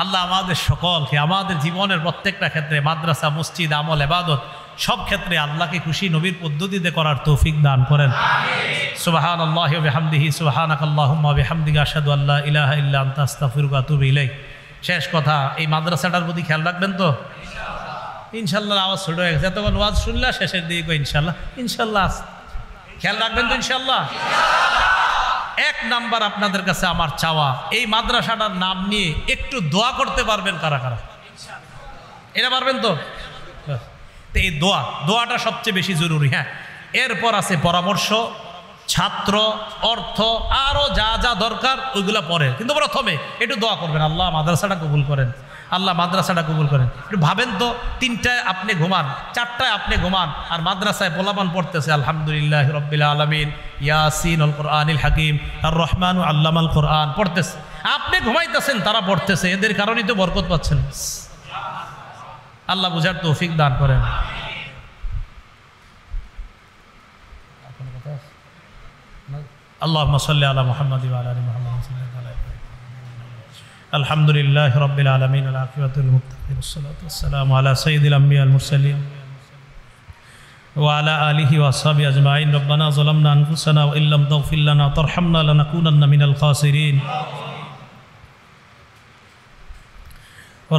আল্লাহ আমাদের সকলকে, আমাদের জীবনের প্রত্যেকটা ক্ষেত্রে, মাদ্রাসা, মসজিদ, আমল, ইবাদত, সব ক্ষেত্রে আল্লাহকে খুশি নবীর পদ্ধতিতে করার তৌফিক দান করেন। সুবহানাল্লাহি ওয়া বিহামদিহি, সুবহানাকাল্লাহুম্মা ওয়া বিহামদিকা, আশহাদু আল্লা ইলাহা ইল্লা আনতা, আস্তাগফিরুকা ওয়া আতুবু ইলাইক। শেষ কথা, এই মাদ্রাসাটার প্রতি খেয়াল রাখবেন তো ইনশাল্লাহ। আওয়াজ ছোট হয়ে গেছে, এতক্ষণ ওয়াজ শুনলা, শেষের দিকে ইনশাল্লাহ, ইনশাল্লাহ খেয়াল রাখবেন তো ইনশাল্লাহ। 1 নাম্বার আপনাদের কাছে আমার চাওয়া, এই মাদ্রাসাটার নাম নিয়ে একটু দোয়া করতে পারবেন কারা কারা? এটা পারবেন তো? এই দোয়াটা সবচেয়ে বেশি জরুরি। হ্যাঁ, এরপর আছে পরামর্শ, ছাত্র, অর্থ, আরও যা যা দরকার ওইগুলা পরে, কিন্তু প্রথমে একটু দোয়া করবেন, আল্লাহ মাদ্রাসাটা কবুল করেন, আল্লাহ মাদ্রাসাটা কবুল করেন। একটু ভাবেন তো, 3টায় আপনি ঘুমান, 4টায় আপনি ঘুমান, আর মাদ্রাসায় পোলাপান পড়তেছে আলহামদুলিল্লাহ রাব্বিল আলামিন, ইয়াসিন আল কোরআনিল হাকিম, আর রহমান আল্লামাল কোরআন পড়তেছে, আপনি ঘুমাইতেছেন, তারা পড়তেছে, এদের কারণেই তো বরকত পাচ্ছেন। আল্লাহ বুঝার তৌফিক দান করেন। আল্লাহুম্মা সাল্লি আলা মুহাম্মাদ ওয়া আলা আলি মুহাম্মাদ। আলহামদুলিল্লাহি রাব্বিল আলামিন, ওয়াল আকিবাতু লিল মুত্তাকিন, ওয়াসসালাতু ওয়াসসালামু আলা সাইয়্যিদিল আমবিয়া ওয়াল মুরসালিন ওয়া আলা আলিহি ওয়া আসহাবিহি আজমাইন। রব্বানা যালামনা আনফুসানা ওয়া ইল্লাম তাগফির লানা ওয়া তারহামনা লানাকুনান্না মিনাল খাসিরিন।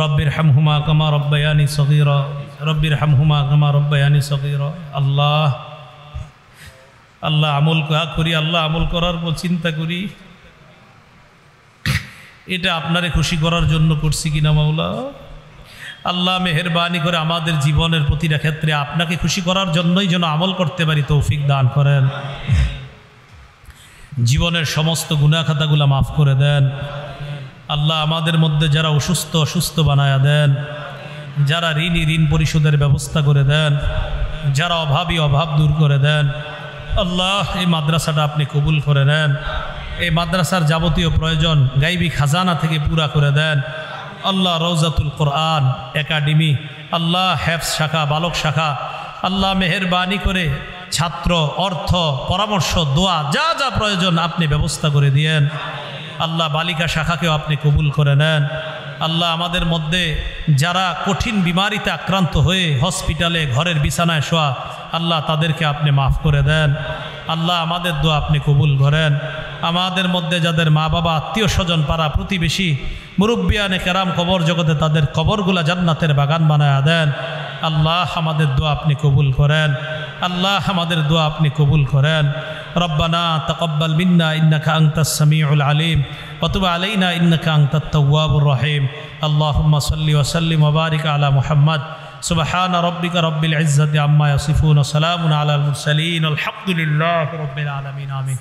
রব্বিরহামহুমা কামা রাব্বায়ানি সগীরা, রব্বিরহামহুমা কামা রাব্বায়ানি সগীরা। আল্লাহ আমল করি, আল্লাহ আমল করার পর চিন্তা করি এটা আপনারে খুশি করার জন্য করছি কিনা মাওলা? আল্লাহ মেহেরবানি করে আমাদের জীবনের প্রতিটা ক্ষেত্রে আপনাকে খুশি করার জন্যই যেন আমল করতে পারি তৌফিক দান করেন। জীবনের সমস্ত গুনাহ খাতাগুলো মাফ করে দেন আল্লাহ। আমাদের মধ্যে যারা অসুস্থ বানায়া দেন, যারা ঋণী ঋণ পরিশোধের ব্যবস্থা করে দেন, যারা অভাবী অভাব দূর করে দেন আল্লাহ। এই মাদ্রাসাটা আপনি কবুল করে নেন। এই মাদ্রাসার যাবতীয় প্রয়োজন গাইবী খাজানা থেকে পুরা করে দেন আল্লাহ। রওজাতুল কোরআন একাডেমি আল্লাহ, হেফজ শাখা, বালক শাখা আল্লাহ মেহেরবানি করে ছাত্র, অর্থ, পরামর্শ, দোয়া যা যা প্রয়োজন আপনি ব্যবস্থা করে দিয়েন আল্লাহ। বালিকা শাখাকেও আপনি কবুল করে নেন আল্লাহ। আমাদের মধ্যে যারা কঠিন বিমারিতে আক্রান্ত হয়ে হসপিটালে ঘরের বিছানায় শোয়া আল্লাহ, তাদেরকে আপনি মাফ করে দেন আল্লাহ। আমাদের দোয়া আপনি কবুল করেন। আমাদের মধ্যে যাদের মা বাবা, আত্মীয় স্বজন, পাড়া প্রতিবেশী, মুরব্বিয়ানে কেরাম কবর জগতে, তাদের কবরগুলা জান্নাতের বাগান বানায়া দেন আল্লাহ। আমাদের দোয়া আপনি কবুল করেন আল্লাহ। আমাদের দোয়া আপনি কবুল করেন। রব্বানা তাকাব্বাল মিন্না ইন্নাকা আনতাস সামিউল আলিম ওয়া তুব আলাইনা ইন্নাকা আনতাত তাওয়াবুর রহিম। আল্লাহুম্মা সাল্লি ওয়া সাল্লিম ওয়া বারিক আলা মুহাম্মদ। সুবহানা রাব্বিকা রাব্বিল ইজ্জাতি আম্মা ইয়াসিফুন ওয়া সালামুন আলাল মুরসালিন। আলহামদুলিল্লাহি রাব্বিল আলামিন। আমিন।